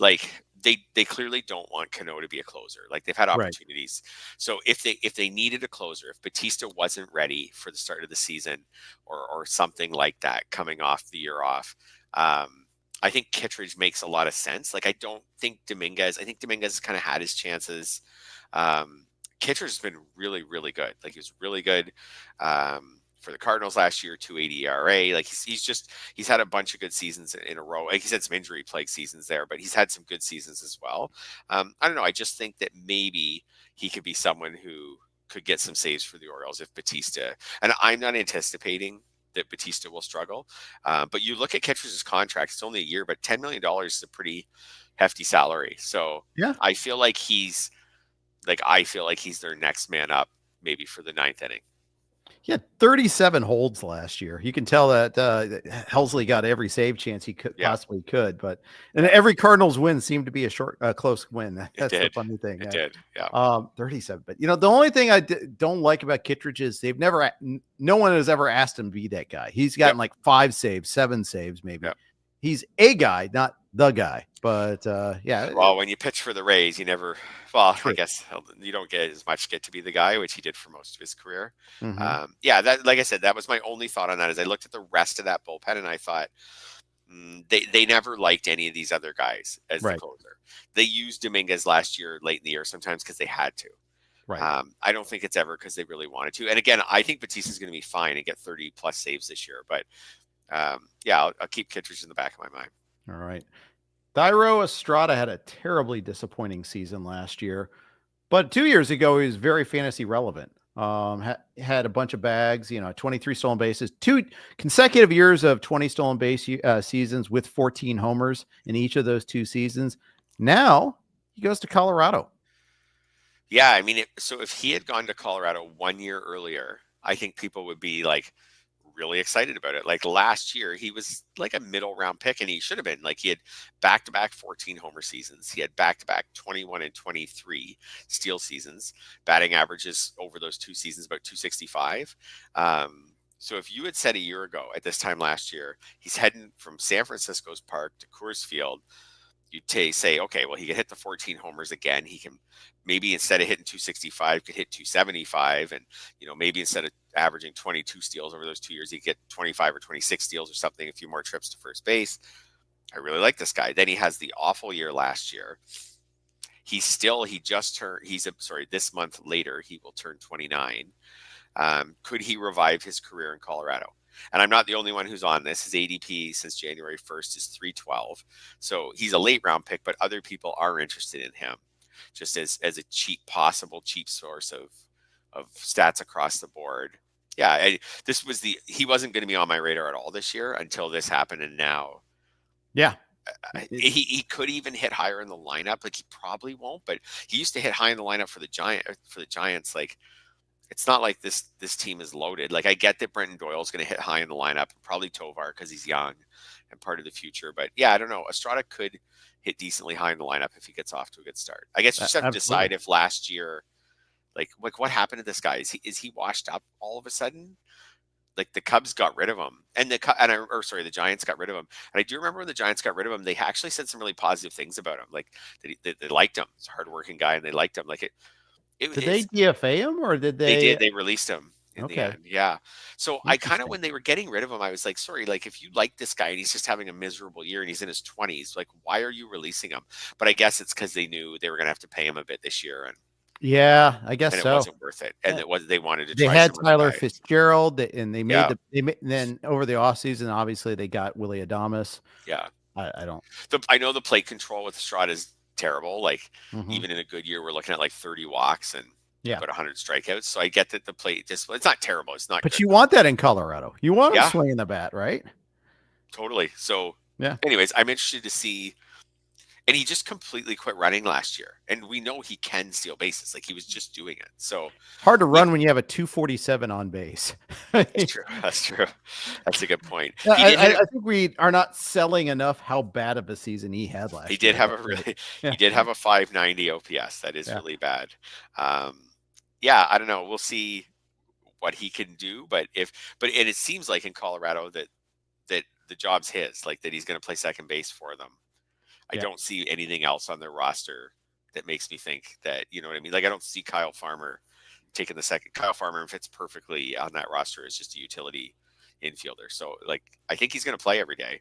B: like they clearly don't want Cano to be a closer. Like, they've had opportunities. Right. So if they needed a closer, if Bautista wasn't ready for the start of the season or something like that coming off the year off, I think Kittredge makes a lot of sense. Like, I think Dominguez kind of had his chances. Kittredge has been really, really good. Like, he was really good for the Cardinals last year, 2.80 ERA. Like he's had a bunch of good seasons in a row. Like he's had some injury plagued seasons there, but he's had some good seasons as well. I don't know. I just think that maybe he could be someone who could get some saves for the Orioles if Batista, and I'm not anticipating that Batista will struggle. But you look at Kittredge's contract, it's only a year, but $10 million is a pretty hefty salary. So
A: Yeah.
B: I feel like he's their next man up, maybe for the ninth inning.
A: He had 37 holds last year. You can tell that Helsley got every save chance he possibly could. But and every Cardinals win seemed to be a close win. That's the funny thing.
B: It did. Yeah.
A: 37. But the only thing I don't like about Kittredge is no one has ever asked him to be that guy. He's gotten like 5 saves, 7 saves, maybe.
B: Yep.
A: He's a guy, not the guy. But yeah.
B: Well, when you pitch for the Rays, you never. Well, I guess you don't get as much get to be the guy, which he did for most of his career.
A: Mm-hmm.
B: That, like I said, that was my only thought on that. As I looked at the rest of that bullpen, and I thought they never liked any of these other guys as the closer. They used Dominguez last year, late in the year, sometimes because they had to.
A: Right.
B: I don't think it's ever because they really wanted to. And again, I think Batista's going to be fine and get 30 plus saves this year. But I'll keep Kittredge in the back of my mind.
A: All right. Thairo Estrada had a terribly disappointing season last year, but 2 years ago, he was very fantasy relevant. Had a bunch of bags, 23 stolen bases, 2 consecutive years of 20 stolen base seasons with 14 homers in each of those 2 seasons. Now he goes to Colorado.
B: Yeah. I mean, so if he had gone to Colorado 1 year earlier, I think people would be like, really excited about it. Like last year, he was like a middle round pick, and he should have been. Like he had back-to-back 14 homer seasons. He had back-to-back 21 and 23 steal seasons. Batting averages over those 2 seasons about 265. So if you had said a year ago at this time last year, he's heading from San Francisco's Park to Coors Field, you'd say, okay, well, he could hit the 14 homers again. He can maybe, instead of hitting 265, could hit 275. And, maybe instead of averaging 22 steals over those 2 years, he get 25 or 26 steals or something, a few more trips to first base. I really like this guy. Then he has the awful year last year. This month later, he will turn 29. Could he revive his career in Colorado? And I'm not the only one who's on this. His ADP since January 1st is 312. So he's a late round pick, but other people are interested in him just as a possible cheap source of stats across the board. Yeah, he wasn't going to be on my radar at all this year until this happened. And now,
A: yeah,
B: he could even hit higher in the lineup. Like he probably won't, but he used to hit high in the lineup for the Giants. Like, it's not like this team is loaded. Like I get that Brenton Doyle's going to hit high in the lineup, probably Tovar because he's young and part of the future. But yeah, I don't know. Estrada could hit decently high in the lineup if he gets off to a good start. I guess you just have to decide if last year, like what happened to this guy? Is he washed up all of a sudden? Like the Cubs got rid of him, and the Giants got rid of him. And I do remember when the Giants got rid of him, they actually said some really positive things about him. Like they liked him. He's a hardworking guy, and they liked him. Like it.
A: Did they DFA him or did they?
B: They did. They released him in the end. Yeah. So I kind of, when they were getting rid of him, I was like, sorry, like if you like this guy and he's just having a miserable year and he's in his 20s, like why are you releasing him? But I guess it's because they knew they were going to have to pay him a bit this year, and
A: yeah, I guess
B: it
A: so.
B: wasn't worth it, and they wanted to.
A: They
B: try
A: had
B: some
A: Tyler
B: guys.
A: Fitzgerald, and they made then over the offseason, obviously they got Willie Adames.
B: Yeah.
A: I
B: know the plate control with Estrada is terrible. Like even in a good year, we're looking at like 30 walks and about 100 strikeouts. So I get that the plate it's not terrible. It's not.
A: But
B: good.
A: You want that in Colorado. You want him swinging the bat, right?
B: Totally. So
A: yeah.
B: Anyways, I'm interested to see. And he just completely quit running last year, and we know he can steal bases. Like he was just doing it. So
A: hard to run when you have a 247 on base.
B: That's true. That's a good point.
A: I think we are not selling enough how bad of a season he had last year.
B: He did have a 590 OPS. That is really bad. I don't know. We'll see what he can do, but it seems like in Colorado that the job's his, like that he's going to play second base for them. I don't see anything else on their roster that makes me think that, you know what I mean? Like, I don't see Kyle Farmer taking the second. Kyle Farmer fits perfectly on that roster as just a utility infielder. So, like, I think he's going to play every day.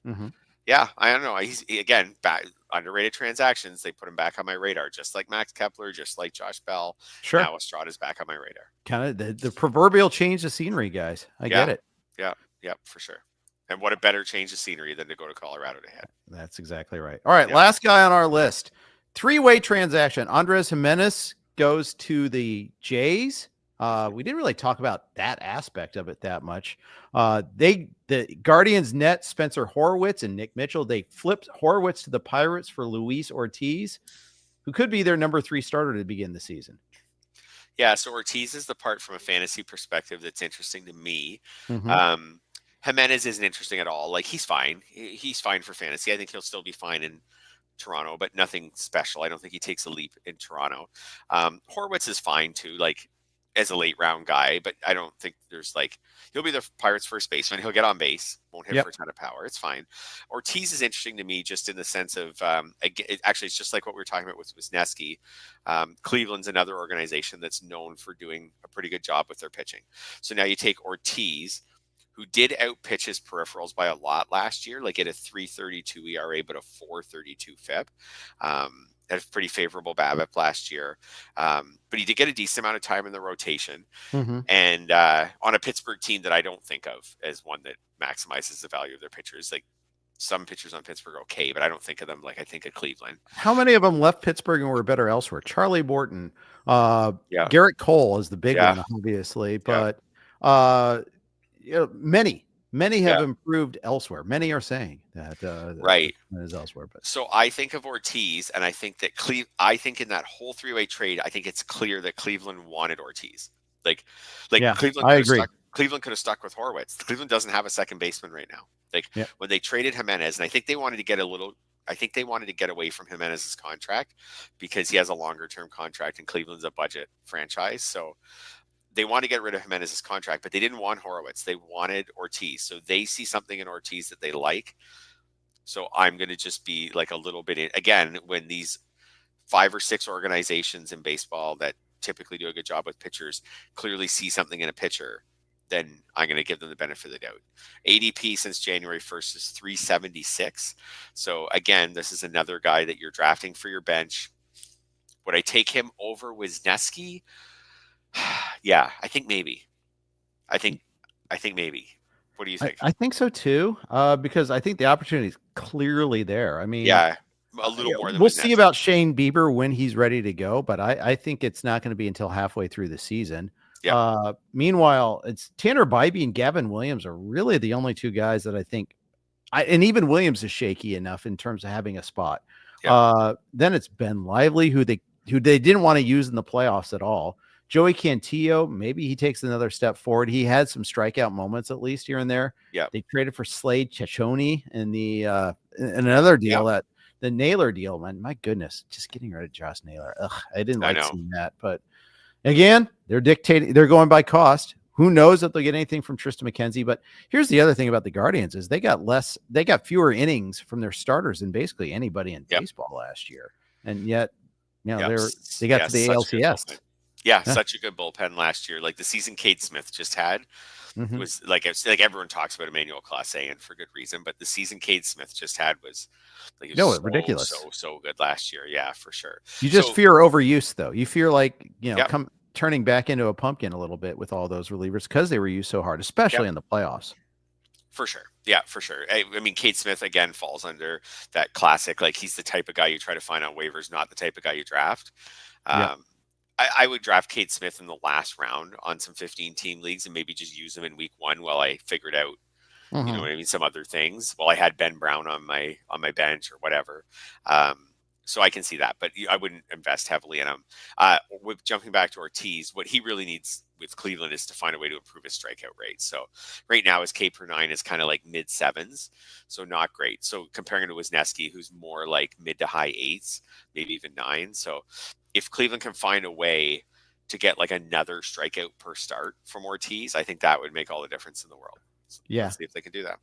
A: Mm-hmm.
B: Yeah, I don't know. Again, back underrated transactions. They put him back on my radar, just like Max Kepler, just like Josh Bell.
A: Sure.
B: Now Estrada's back on my radar.
A: Kind of the proverbial change of scenery, guys. I get
B: Yeah,
A: it.
B: yeah, for sure. And what a better change of scenery than to go to Colorado to hit.
A: That's exactly right. All right,
B: Yeah.
A: last guy on our list. Three-way transaction. Andres Jimenez goes to the Jays. We didn't really talk about that aspect of it that much. The Guardians net Spencer Horwitz and Nick Mitchell. They flipped Horwitz to the Pirates for Luis Ortiz, who could be their number 3 starter to begin the season.
B: Yeah, so Ortiz is the part from a fantasy perspective that's interesting to me.
A: Mm-hmm.
B: Jimenez isn't interesting at all. Like, he's fine. He's fine for fantasy. I think he'll still be fine in Toronto, but nothing special. I don't think he takes a leap in Toronto. Horwitz is fine too, like as a late round guy, but I don't think there's like, he'll be the Pirates' first baseman. He'll get on base, won't hit for a ton of power. It's fine. Ortiz is interesting to me just in the sense of, actually, it's just like what we were talking about with Wesneski. Cleveland's another organization that's known for doing a pretty good job with their pitching. So now you take Ortiz, who did outpitch his peripherals by a lot last year, like at a 3.32 ERA, but a 4.32 FIP. Had a pretty favorable BABIP last year. But he did get a decent amount of time in the rotation.
A: Mm-hmm.
B: And on a Pittsburgh team that I don't think of as one that maximizes the value of their pitchers. Like, some pitchers on Pittsburgh are okay, but I don't think of them like I think of Cleveland.
A: How many of them left Pittsburgh and were better elsewhere? Charlie Morton, Garrett Cole is the big one, obviously, but many have improved elsewhere. Many are saying that
B: right
A: is elsewhere. But
B: so I think of Ortiz, and I think that I think in that whole 3-way trade, I think it's clear that Cleveland wanted Ortiz. Like Cleveland.
A: I agree.
B: Cleveland could have stuck with Horwitz. Cleveland doesn't have a second baseman right now. Like when they traded Jimenez, and I think they wanted to get away from Jimenez's contract because he has a longer term contract and Cleveland's a budget franchise. So they want to get rid of Jimenez's contract, but they didn't want Horwitz. They wanted Ortiz. So they see something in Ortiz that they like. So I'm going to just be like a little bit again, when these 5 or 6 organizations in baseball that typically do a good job with pitchers clearly see something in a pitcher, then I'm going to give them the benefit of the doubt. ADP since January 1st is 376. So again, this is another guy that you're drafting for your bench. Would I take him over Wesneski? Yeah, I think maybe. I think maybe. What do you think?
A: I think so too, because I think the opportunity is clearly there. I mean,
B: a little more than
A: we'll see about Shane Bieber when he's ready to go, but I think it's not going to be until halfway through the season. Yeah. Meanwhile, it's Tanner Bybee and Gavin Williams are really the only 2 guys that I think, and even Williams is shaky enough in terms of having a spot. Yeah. Then it's Ben Lively, who they didn't want to use in the playoffs at all. Joey Cantillo, maybe he takes another step forward. He had some strikeout moments, at least here and there. Yeah. They traded for Slade Chachoni in the in another deal, that the Naylor deal, man. My goodness, just getting rid of Josh Naylor. Ugh, I didn't like seeing that. But again, they're going by cost. Who knows if they'll get anything from Tristan McKenzie? But here's the other thing about the Guardians is they got fewer innings from their starters than basically anybody in baseball last year. And yet, they got to the ALCS.
B: Such a good bullpen last year. Like the season Cade Smith just had was like everyone talks about Emmanuel Clase, and for good reason. But the season Cade Smith just had was like
A: ridiculous,
B: so good last year. Yeah, for sure.
A: You just fear overuse, though. You fear like turning back into a pumpkin a little bit with all those relievers because they were used so hard, especially in the playoffs.
B: For sure. Yeah, for sure. I mean, Cade Smith, again, falls under that classic. Like, he's the type of guy you try to find on waivers, not the type of guy you draft. I would draft Cade Smith in the last round on some 15-team leagues and maybe just use him in week 1 while I figured out, you know what I mean, some other things. While I had Ben Brown on my bench or whatever. So I can see that, but I wouldn't invest heavily in him. With jumping back to Ortiz, what he really needs with Cleveland is to find a way to improve his strikeout rate. So right now his K per 9 is kind of like mid 7s, so not great. So comparing it to Wesneski, who's more like mid to high 8s, maybe even 9. So if Cleveland can find a way to get like another strikeout per start from Ortiz, I think that would make all the difference in the world. So let's see if they can do that.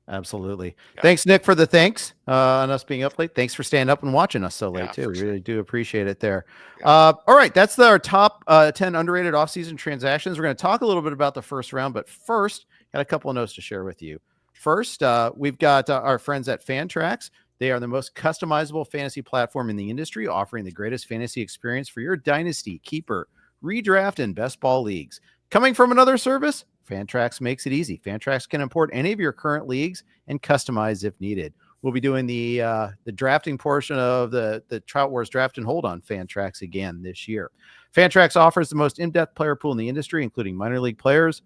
A: Absolutely. Yeah. Thanks, Nick, for the thanks on us being up late. Thanks for staying up and watching us so late, too. We really do appreciate it there. Yeah. All right. That's our top 10 underrated offseason transactions. We're going to talk a little bit about the first round, but first, got a couple of notes to share with you. First, we've got our friends at Fantrax. They are the most customizable fantasy platform in the industry, offering the greatest fantasy experience for your dynasty, keeper, redraft, and best ball leagues. Coming from another service, Fantrax makes it easy. Fantrax can import any of your current leagues and customize if needed. We'll be doing the drafting portion of the Trout Wars draft and hold on Fantrax again this year. Fantrax offers the most in-depth player pool in the industry, including minor league players.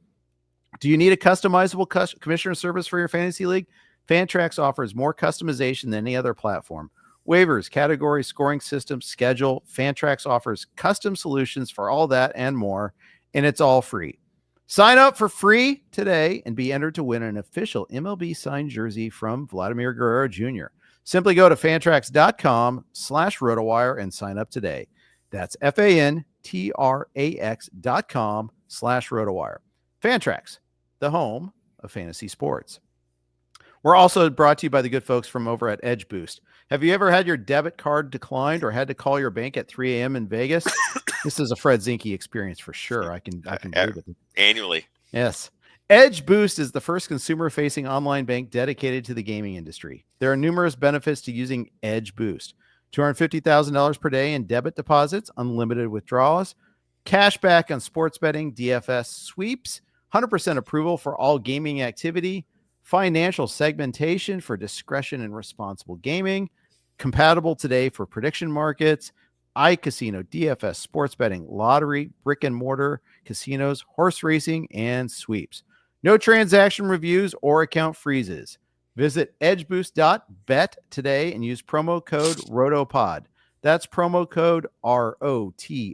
A: Do you need a customizable commissioner service for your fantasy league? Fantrax offers more customization than any other platform. Waivers, categories, scoring systems, schedule. Fantrax offers custom solutions for all that and more, and it's all free. Sign up for free today and be entered to win an official MLB signed jersey from Vladimir Guerrero Jr. Simply go to fantrax.com/rotowire and sign up today. That's fantrax.com/rotowire. Fantrax, the home of fantasy sports. We're also brought to you by the good folks from over at Edge Boost. Have you ever had your debit card declined or had to call your bank at 3 a.m. in Vegas? This is a Fred Zinkie experience for sure. I can believe it.
B: Annually.
A: Yes. Edge Boost is the first consumer-facing online bank dedicated to the gaming industry. There are numerous benefits to using Edge Boost. $250,000 per day in debit deposits, unlimited withdrawals, cash back on sports betting, DFS sweeps, 100% approval for all gaming activity, financial segmentation for discretion and responsible gaming, compatible today for prediction markets, iCasino, DFS, sports betting, lottery, brick and mortar, casinos, horse racing, and sweeps. No transaction reviews or account freezes. Visit edgeboost.bet today and use promo code ROTOPOD. That's promo code ROTOPOD.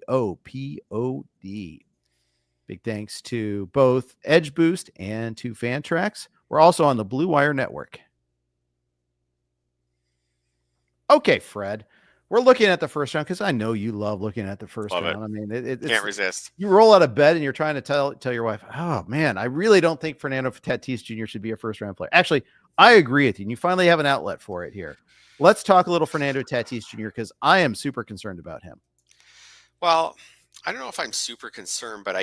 A: Big thanks to both Edge Boost and to Fantrax. We're also on the Blue Wire Network. Okay, Fred, we're looking at the first round because I know you love looking at the first round. I mean, it's,
B: can't resist.
A: You roll out of bed and you're trying to tell your wife, oh, man, I really don't think Fernando Tatis Jr. should be a first-round player. Actually, I agree with you, and you finally have an outlet for it here. Let's talk a little Fernando Tatis Jr. because I am super concerned about him.
B: Well, I don't know if I'm super concerned, but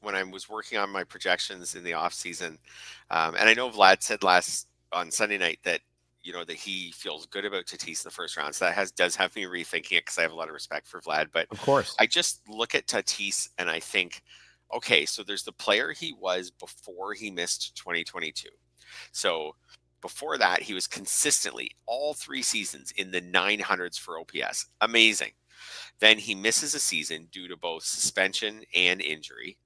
B: when I was working on my projections in the offseason, and I know Vlad said on Sunday night that, that he feels good about Tatis in the first round. So that does have me rethinking it because I have a lot of respect for Vlad. But
A: of course,
B: I just look at Tatis and I think, okay, so there's the player he was before he missed 2022. So before that, he was consistently all 3 seasons in the 900s for OPS. Amazing. Then he misses a season due to both suspension and injury.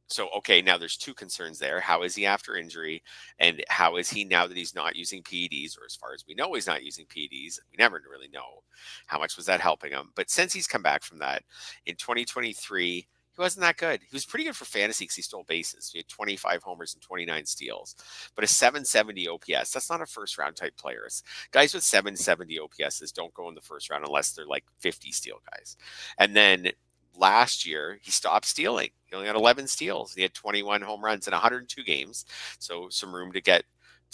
B: So, okay, now there's 2 concerns there. How is he after injury? And how is he now that he's not using PEDs, or as far as we know, he's not using PEDs. We never really know how much was that helping him. But since he's come back from that in 2023, he wasn't that good. He was pretty good for fantasy because he stole bases. He had 25 homers and 29 steals, but a 770 OPS, that's not a first round type player. Guys with 770 OPSs don't go in the first round unless they're like 50 steal guys. And then last year, he stopped stealing. He only had 11 steals. He had 21 home runs in 102 games. So some room to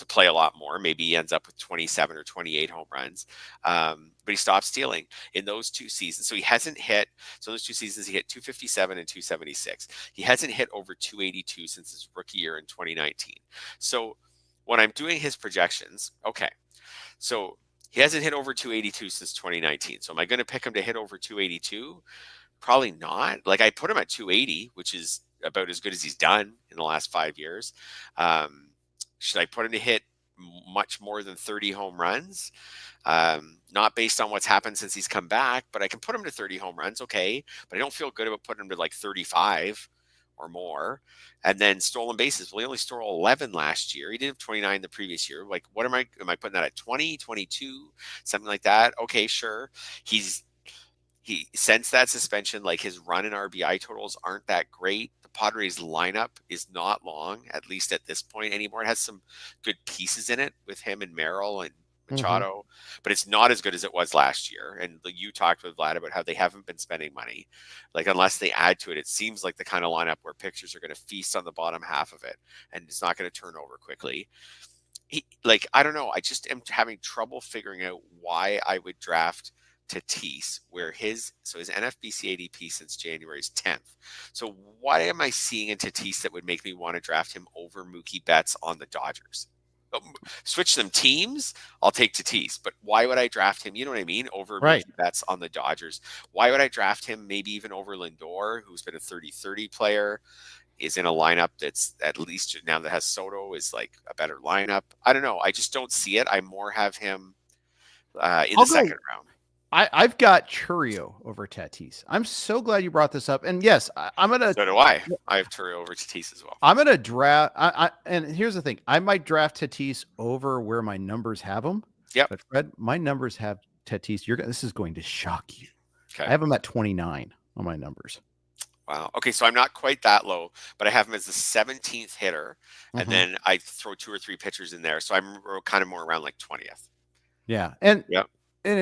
B: play a lot more. Maybe he ends up with 27 or 28 home runs. But he stopped stealing in those 2 seasons. So he hasn't hit. So those 2 seasons, he hit 257 and 276. He hasn't hit over 282 since his rookie year in 2019. So when I'm doing his projections, okay, so he hasn't hit over 282 since 2019. So am I going to pick him to hit over 282? Probably not. Like, I put him at 280, which is about as good as he's done in the last 5 years. Should I put him to hit much more than 30 home runs? Not based on what's happened since he's come back, but I can put him to 30 home runs. Okay. But I don't feel good about putting him to like 35 or more. And then stolen bases. Well, he only stole 11 last year. He did have 29 the previous year. Like, am I putting that at 20, 22, something like that? Okay, sure. Since that suspension, like, his run and RBI totals aren't that great. The Padres lineup is not long, at least at this point anymore. It has some good pieces in it with him and Merrill and Machado, but it's not as good as it was last year. And you talked with Vlad about how they haven't been spending money. Like, unless they add to it, it seems like the kind of lineup where pitchers are going to feast on the bottom half of it, and it's not going to turn over quickly. I don't know. I just am having trouble figuring out why I would draft Tatis, where his NFBC ADP since January is 10th. So what am I seeing in Tatis that would make me want to draft him over Mookie Betts on the Dodgers? Switch them teams, I'll take Tatis. But why would I draft him? You know what I mean? Over
A: Right.
B: Mookie Betts on the Dodgers. Why would I draft him maybe even over Lindor, who's been a 30-30 player, is in a lineup that's at least now that has Soto is like a better lineup. I don't know. I just don't see it. I more have him in the second round.
A: I've got Churio over Tatis. I'm so glad you brought this up. And yes, I'm gonna.
B: So do I. I have Churio over Tatis as well.
A: I'm gonna draft. And here's the thing: I might draft Tatis over where my numbers have him.
B: Yep.
A: But Fred, my numbers have Tatis. This is going to shock you.
B: Okay.
A: I have him at 29 on my numbers.
B: Wow. Okay, so I'm not quite that low, but I have him as the 17th hitter, and then I throw 2 or 3 pitchers in there, so I'm kind of more around like 20th.
A: Yeah, and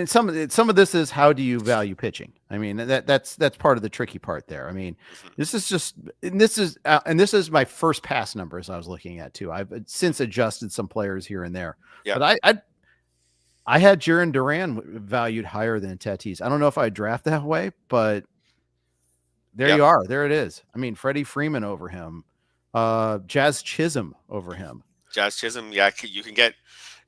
A: some of this is how do you value pitching? I mean, that's part of the tricky part there. I mean, this is my first pass numbers I was looking at too. I've since adjusted some players here and there, but I had Jarren Duran valued higher than Tatis. I don't know if I draft that way, but there you are. There it is. I mean, Freddie Freeman over him, Jazz Chisholm over him.
B: Jazz Chisholm, yeah, you can get.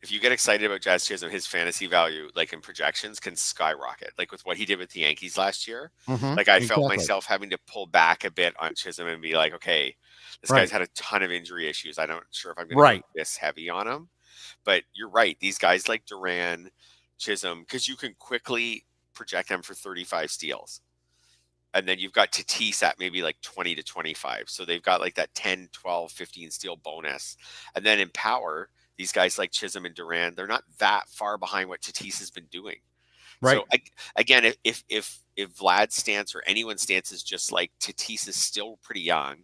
B: If you get excited about Jazz Chisholm, his fantasy value, like in projections, can skyrocket. Like with what he did with the Yankees last year. Like I felt myself having to pull back a bit on Chisholm and be like, okay, this guy's had a ton of injury issues. I'm not sure if I'm going to go this heavy on him. But you're right. These guys like Duran, Chisholm, because you can quickly project them for 35 steals. And then you've got Tatis at maybe like 20 to 25. So they've got like that 10, 12, 15 steal bonus. And then in power, these guys like Chisholm and Duran, they're not that far behind what Tatis has been doing. Right. So again, if Vlad's stance or anyone's stance is just like Tatis is still pretty young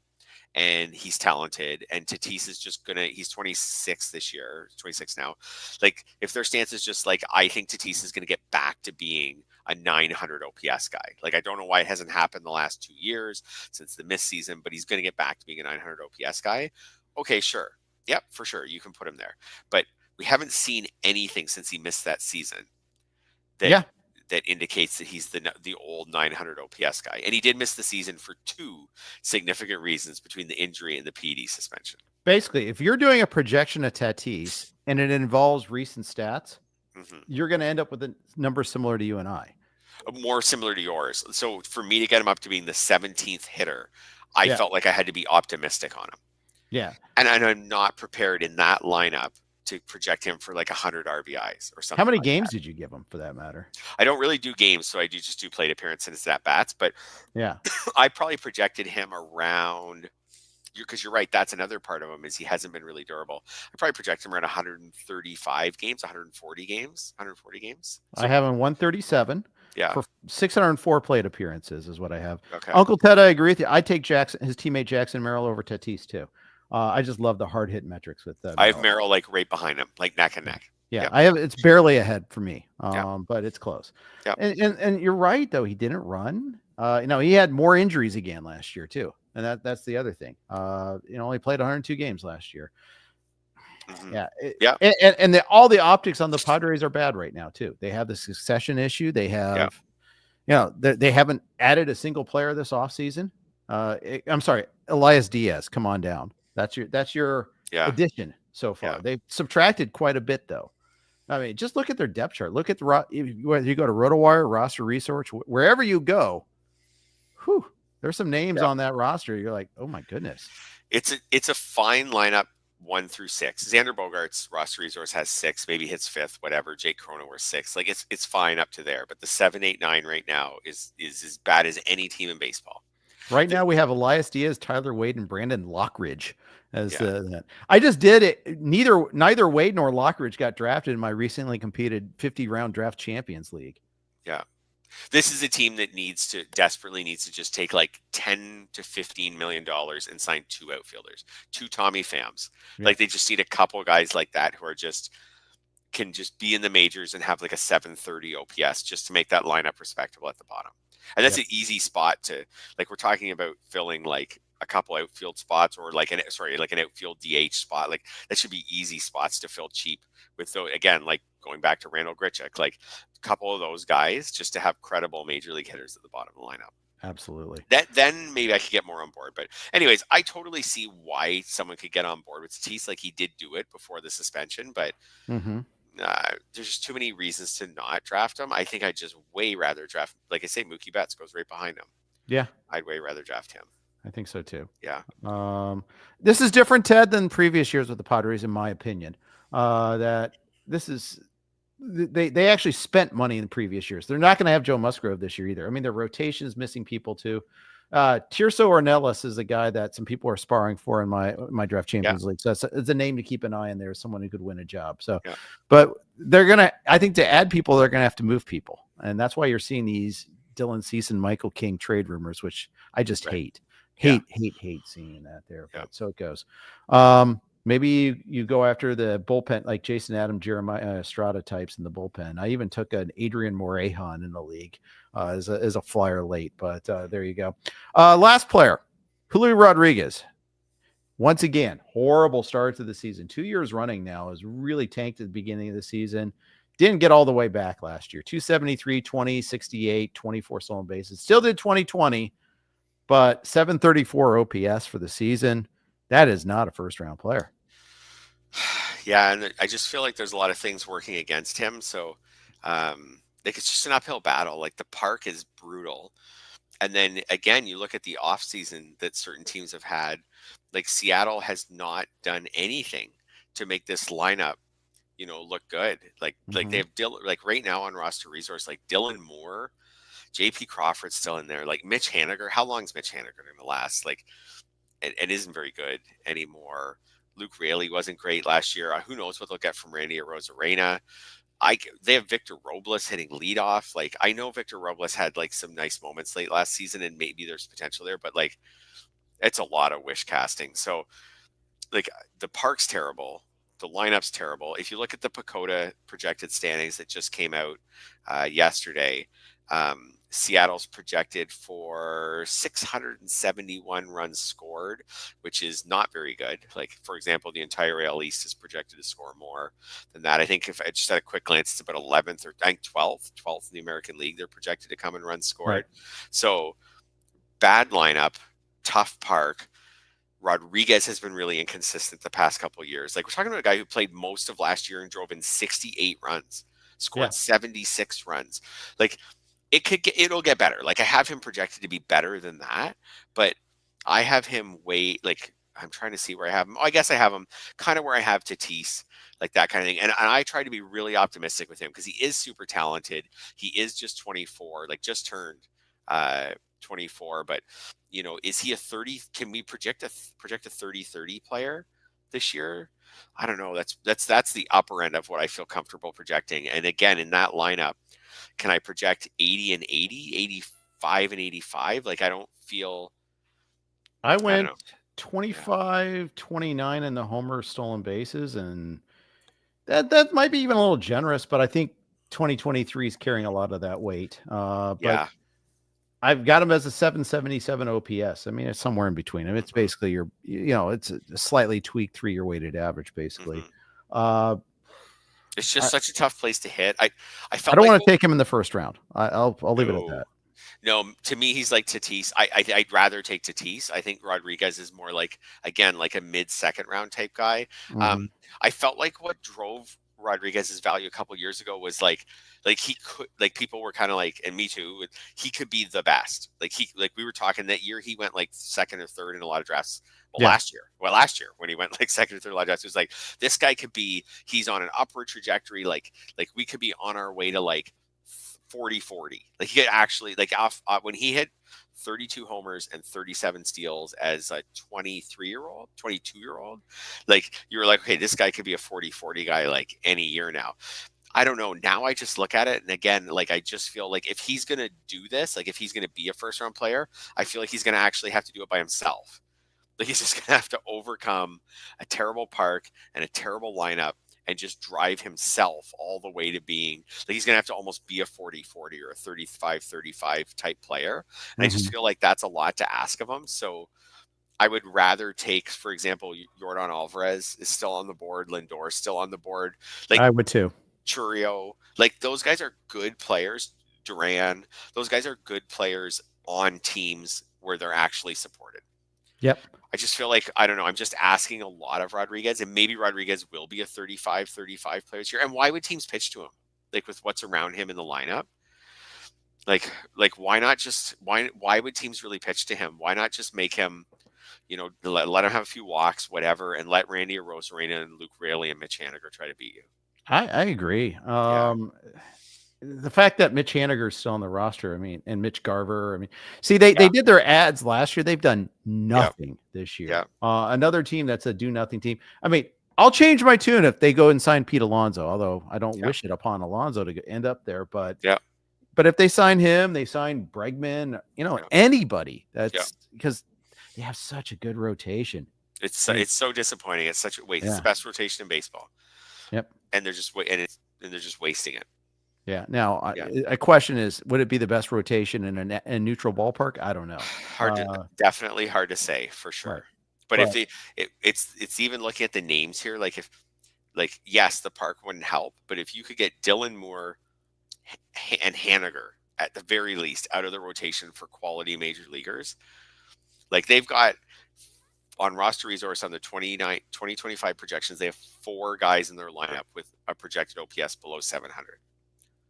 B: and he's talented, and Tatis is just he's 26 this year, 26 now. Like if their stance is just like, I think Tatis is going to get back to being a 900 OPS guy. Like I don't know why it hasn't happened the last 2 years since the missed season, but he's going to get back to being a 900 OPS guy. Okay, sure. Yep, for sure. You can put him there. But we haven't seen anything since he missed that season that indicates that he's the old 900 OPS guy. And he did miss the season for 2 significant reasons between the injury and the PD suspension.
A: Basically, if you're doing a projection of Tatis and it involves recent stats, you're going to end up with a number similar to you and I.
B: More similar to yours. So for me to get him up to being the 17th hitter, I felt like I had to be optimistic on him.
A: Yeah.
B: And I'm not prepared in that lineup to project him for like 100 RBIs or something.
A: How many games did you give him for that matter?
B: I don't really do games, so I just do plate appearances and at bats. But
A: yeah,
B: I probably projected him around, because you're right, that's another part of him is he hasn't been really durable. I probably project him around 135 games, 140 games. So,
A: I have him 137.
B: Yeah.
A: For 604 plate appearances is what I have.
B: Okay.
A: Uncle Ted, I agree with you. I take his teammate Jackson Merrill over Tatis too. I just love the hard hit metrics with that.
B: I have Merrill like right behind him, like neck and neck.
A: Yeah, I have. It's barely ahead for me, but it's close.
B: Yeah.
A: And you're right though. He didn't run. He had more injuries again last year too, and that's the other thing. He played 102 games last year.
B: Yeah.
A: And all the optics on the Padres are bad right now too. They have the succession issue. They have, they haven't added a single player this offseason. I'm sorry, Elias Diaz. Come on down. That's your addition so far. They've subtracted quite a bit though. I mean, just look at their depth chart. Look at whether you go to RotoWire, Roster Research, wherever you go. There's some names on that roster. You're like, oh my goodness.
B: It's a fine lineup 1 through 6. Xander Bogaerts, Roster Resource has 6, maybe hits 5th, whatever. Jake Cronenworth 6. Like it's fine up to there. But the 7, 8, 9 right now is as bad as any team in baseball.
A: Right now we have Elias Diaz, Tyler Wade, and Brandon Lockridge as I just did it. Neither Wade nor Lockridge got drafted in my recently competed 50-round draft champions league.
B: Yeah. This is a team that desperately needs to just take like $10 to $15 million and sign 2 outfielders, 2 Tommy Phams. Yeah. Like they just need a couple guys like that who can just be in the majors and have like a 730 OPS just to make that lineup respectable at the bottom. And that's an easy spot to, like, we're talking about filling like a couple outfield spots or like an outfield DH spot. Like that should be easy spots to fill cheap with, though, again, like going back to Randall Grichuk, like a couple of those guys, just to have credible major league hitters at the bottom of the lineup.
A: Absolutely.
B: Then maybe I could get more on board. But anyways, I totally see why someone could get on board with Tatis. Like, he did do it before the suspension, but there's just too many reasons to not draft him. I think I'd just way rather draft, like I say, Mookie Betts goes right behind him.
A: Yeah.
B: I'd way rather draft him.
A: I think so too.
B: Yeah.
A: This is different, Ted, than previous years with the Padres, in my opinion. That this is they actually spent money in the previous years. They're not going to have Joe Musgrove this year either. I mean, their rotation is missing people too. Tirso Ornelas is a guy that some people are sparring for in my draft Champions League. So it's a name to keep an eye on there. Someone who could win a job. So, but I think to add people, they're going to have to move people. And that's why you're seeing these Dylan Cease and Michael King trade rumors, which I just hate seeing that there. But so it goes. Maybe you go after the bullpen, like Jason Adam, Jeremiah Estrada types in the bullpen. I even took an Adrian Morejon in the league as a flyer late, but there you go. Last player, Julio Rodriguez. Once again, horrible start to the season. 2 years running now, has really tanked at the beginning of the season. Didn't get all the way back last year. 273, 20, 68, 24 stolen bases. Still did 2020, but 734 OPS for the season. That is not a first-round player.
B: Yeah, and I just feel like there's a lot of things working against him. So, like, it's just an uphill battle. Like, the park is brutal. And then, again, you look at the offseason that certain teams have had. Like, Seattle has not done anything to make this lineup, look good. Like they have like right now on roster resource, like Dylan Moore, JP Crawford's still in there. Like Mitch Haniger. How long is Mitch Haniger going to last? Like, it isn't very good anymore. Luke Raley wasn't great last year. Who knows what they'll get from Randy Arozarena. They have Victor Robles hitting leadoff. Like, I know Victor Robles had like some nice moments late last season, and maybe there's potential there, but like, it's a lot of wish casting. So, like, the park's terrible. The lineup's terrible. If you look at the PECOTA projected standings that just came out yesterday, Seattle's projected for 671 runs scored, which is not very good. Like, for example, the entire AL East is projected to score more than that. I think if I just had a quick glance, it's about 11th or I think 12th in the American League. They're projected to come in runs scored. Right. So, bad lineup, tough park. Rodriguez has been really inconsistent the past couple of years. Like, we're talking about a guy who played most of last year and drove in 68 runs, scored 76 runs. Like, it'll get better. Like, I have him projected to be better than that, but I have him I'm trying to see where I have him. I guess I have him kind of where I have Tatis, like that kind of thing. And I try to be really optimistic with him because he is super talented. He is just 24, like just turned 24, but is he a 30? Can we project a 30-30 player this year? I don't know. That's the upper end of what I feel comfortable projecting. And again, in that lineup, can I project 80 and 80, 85 and 85? Like, I don't feel.
A: I went 25, 29 in the homer stolen bases, and that might be even a little generous, but I think 2023 is carrying a lot of that weight. But I've got him as a 777 OPS. I mean, it's somewhere in between. I mean, it's basically it's a slightly tweaked 3-year weighted average, basically.
B: It's just such a tough place to hit. I
A: don't want to take him in the first round. I'll leave it at that.
B: No, to me, he's like Tatis. I'd rather take Tatis. I think Rodriguez is more like a mid-second round type guy. I felt like what drove Rodriguez's value a couple years ago was like he could, like, people were kind of like, and me too, he could be the best. Like we were talking that year, he went like second or third in a lot of drafts. Last year when he went like second or third in a lot of drafts, it was like, this guy could be, he's on an upward trajectory. Like we could be on our way to like 40-40. Like, he could actually, like, when he hit 32 homers and 37 steals as a 22-year-old, like, you were like, okay, this guy could be a 40-40 guy like any year now. I don't know. Now I just look at it, and again, like, I just feel like if he's going to do this, like if he's going to be a first-round player, I feel like he's going to actually have to do it by himself. Like, he's just going to have to overcome a terrible park and a terrible lineup and just drive himself all the way to being, like, he's going to have to almost be a 40-40 or a 35-35 type player. And I just feel like that's a lot to ask of him. So I would rather take, for example, Yordan Alvarez is still on the board. Lindor is still on the board. Like,
A: I would too.
B: Churio, like those guys are good players. Duran, those guys are good players on teams where they're actually supported.
A: Yep.
B: I just feel like, I don't know, I'm just asking a lot of Rodriguez, and maybe Rodriguez will be a 35 players here. And why would teams pitch to him? Like with what's around him in the lineup? Like why not just why would teams really pitch to him? Why not just make him, let him have a few walks, whatever, and let Randy Arozarena and Luke Raley and Mitch Haniger try to beat you?
A: I agree.
B: Yeah.
A: The fact that Mitch Haniger is still on the roster, I mean, and Mitch Garver, I mean, see, they did their ads last year. They've done nothing this year.
B: Yeah.
A: Another team that's a do nothing team. I mean, I'll change my tune if they go and sign Pete Alonso, although I don't wish it upon Alonso to end up there. But but if they sign him, they sign Bregman, anybody. That's because they have such a good rotation.
B: It's so disappointing. It's such a waste. It's the best rotation in baseball.
A: Yep.
B: And they're just they're just wasting it.
A: Yeah. Now, a question is, would it be the best rotation in a neutral ballpark? I don't know.
B: Definitely hard to say for sure. Right. But if it's even looking at the names here, yes, the park wouldn't help, but if you could get Dylan Moore and Haniger at the very least out of the rotation for quality major leaguers, like they've got on Roster Resource on the 2025 projections, they have 4 guys in their lineup with a projected OPS below 700.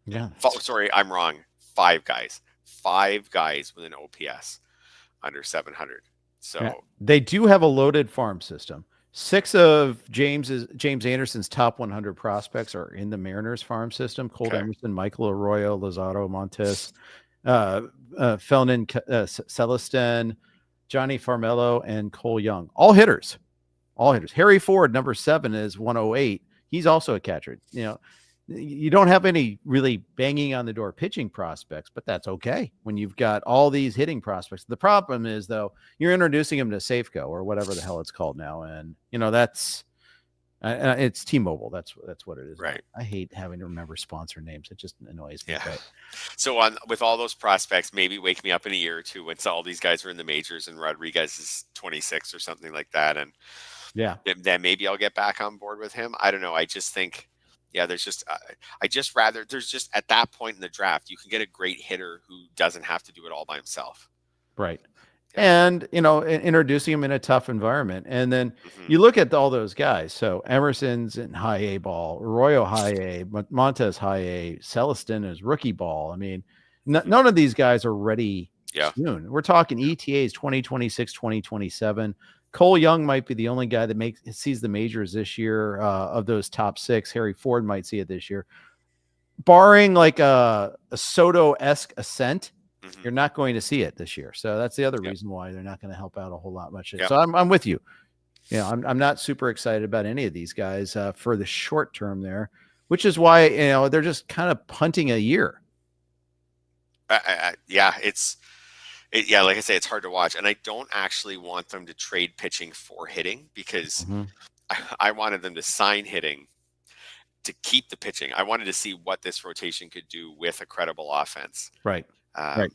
A: Yeah.
B: Sorry, I'm wrong. 5 guys. 5 guys with an OPS under 700. So
A: they do have a loaded farm system. 6 of James Anderson's top 100 prospects are in the Mariners farm system. Cole Emerson, Michael Arroyo, Lazaro Montes, Felnin Celestin, Johnny Farmelo, and Cole Young. All hitters. Harry Ford, number 7, is 108. He's also a catcher. You don't have any really banging on the door pitching prospects, but that's okay when you've got all these hitting prospects. The problem is, though, you're introducing them to Safeco or whatever the hell it's called now, and that's it's T-Mobile. That's what it is.
B: Right.
A: I hate having to remember sponsor names. It just annoys me.
B: Yeah.
A: But.
B: So with all those prospects, maybe wake me up in a year or two when all these guys are in the majors and Rodriguez is 26 or something like that, and then maybe I'll get back on board with him. I don't know. I just think. Yeah, there's just at that point in the draft, you can get a great hitter who doesn't have to do it all by himself.
A: Right. Yeah. And, introducing him in a tough environment. And then you look at all those guys. So Emerson's in high A ball, Arroyo high A, Montes high A, Celestin is rookie ball. I mean, none of these guys are ready soon. We're talking ETAs 2026, 2027. Cole Young might be the only guy that sees the majors this year of those top 6. Harry Ford might see it this year. Barring like a Soto-esque ascent, you're not going to see it this year. So that's the other reason why they're not going to help out a whole lot much. So I'm with you. I'm not super excited about any of these guys for the short term there, which is why they're just kind of punting a year.
B: Like I say, it's hard to watch. And I don't actually want them to trade pitching for hitting because I wanted them to sign hitting to keep the pitching. I wanted to see what this rotation could do with a credible offense.
A: Right.
B: I'm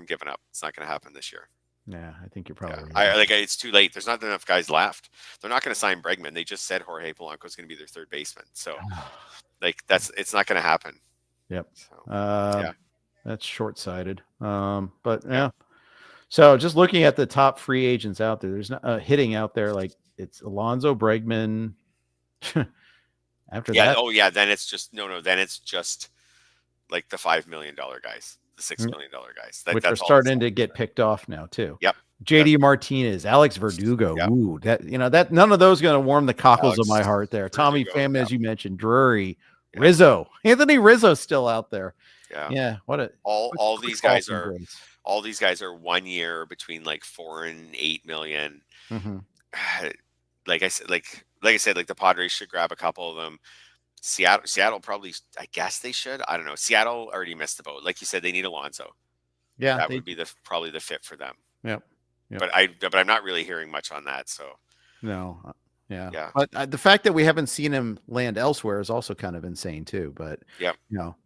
B: giving up. It's not going to happen this year.
A: Yeah, I think you're probably
B: right. It's too late. There's not enough guys left. They're not going to sign Bregman. They just said Jorge Polanco is going to be their third baseman. So it's not going to happen.
A: Yep. So, that's short-sighted. But So just looking at the top free agents out there, there's not hitting out there like it's Alonso, Bregman. After that,
B: then it's just Then it's just like the $5 million guys, the $6 million guys,
A: which are starting to get picked off now too.
B: Yep.
A: JD Martinez, Alex Verdugo. Yep. Ooh, that none of those going to warm the cockles of my heart there. Verdugo, Tommy Pham, as you mentioned, Drury, Rizzo, Anthony Rizzo's still out there. Yeah.
B: All these guys are 1 year between like 4 and 8 million.
A: Mm-hmm.
B: Like I said, the Padres should grab a couple of them. Seattle probably, I guess they should. I don't know. Seattle already missed the boat. Like you said, they need Alonso.
A: Yeah,
B: that would be probably the fit for them.
A: Yep.
B: But I'm not really hearing much on that. So
A: no. Yeah. But the fact that we haven't seen him land elsewhere is also kind of insane too. But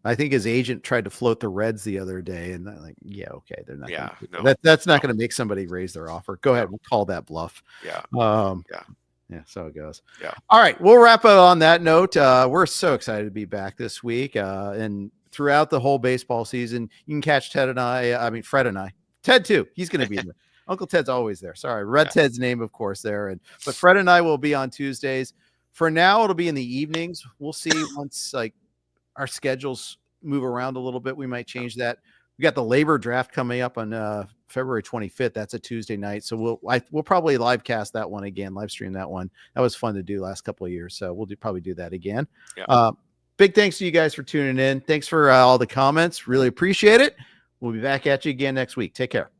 A: I think his agent tried to float the Reds the other day, and they're like, okay, they're not. That's not going to make somebody raise their offer. Go ahead, we'll call that bluff. Yeah, so it goes.
B: Yeah.
A: All right, we'll wrap it on that note. We're so excited to be back this week, and throughout the whole baseball season, you can catch Fred and I, Ted too. He's going to be in there. Uncle Ted's always there. Sorry, read Ted's name, of course, there. But Fred and I will be on Tuesdays. For now, it'll be in the evenings. We'll see once like our schedules move around a little bit. We might change that. We got the labor draft coming up on February 25th. That's a Tuesday night. So we'll probably live cast that one again, live stream that one. That was fun to do last couple of years. So we'll probably do that again.
B: Yeah.
A: Big thanks to you guys for tuning in. Thanks for all the comments. Really appreciate it. We'll be back at you again next week. Take care.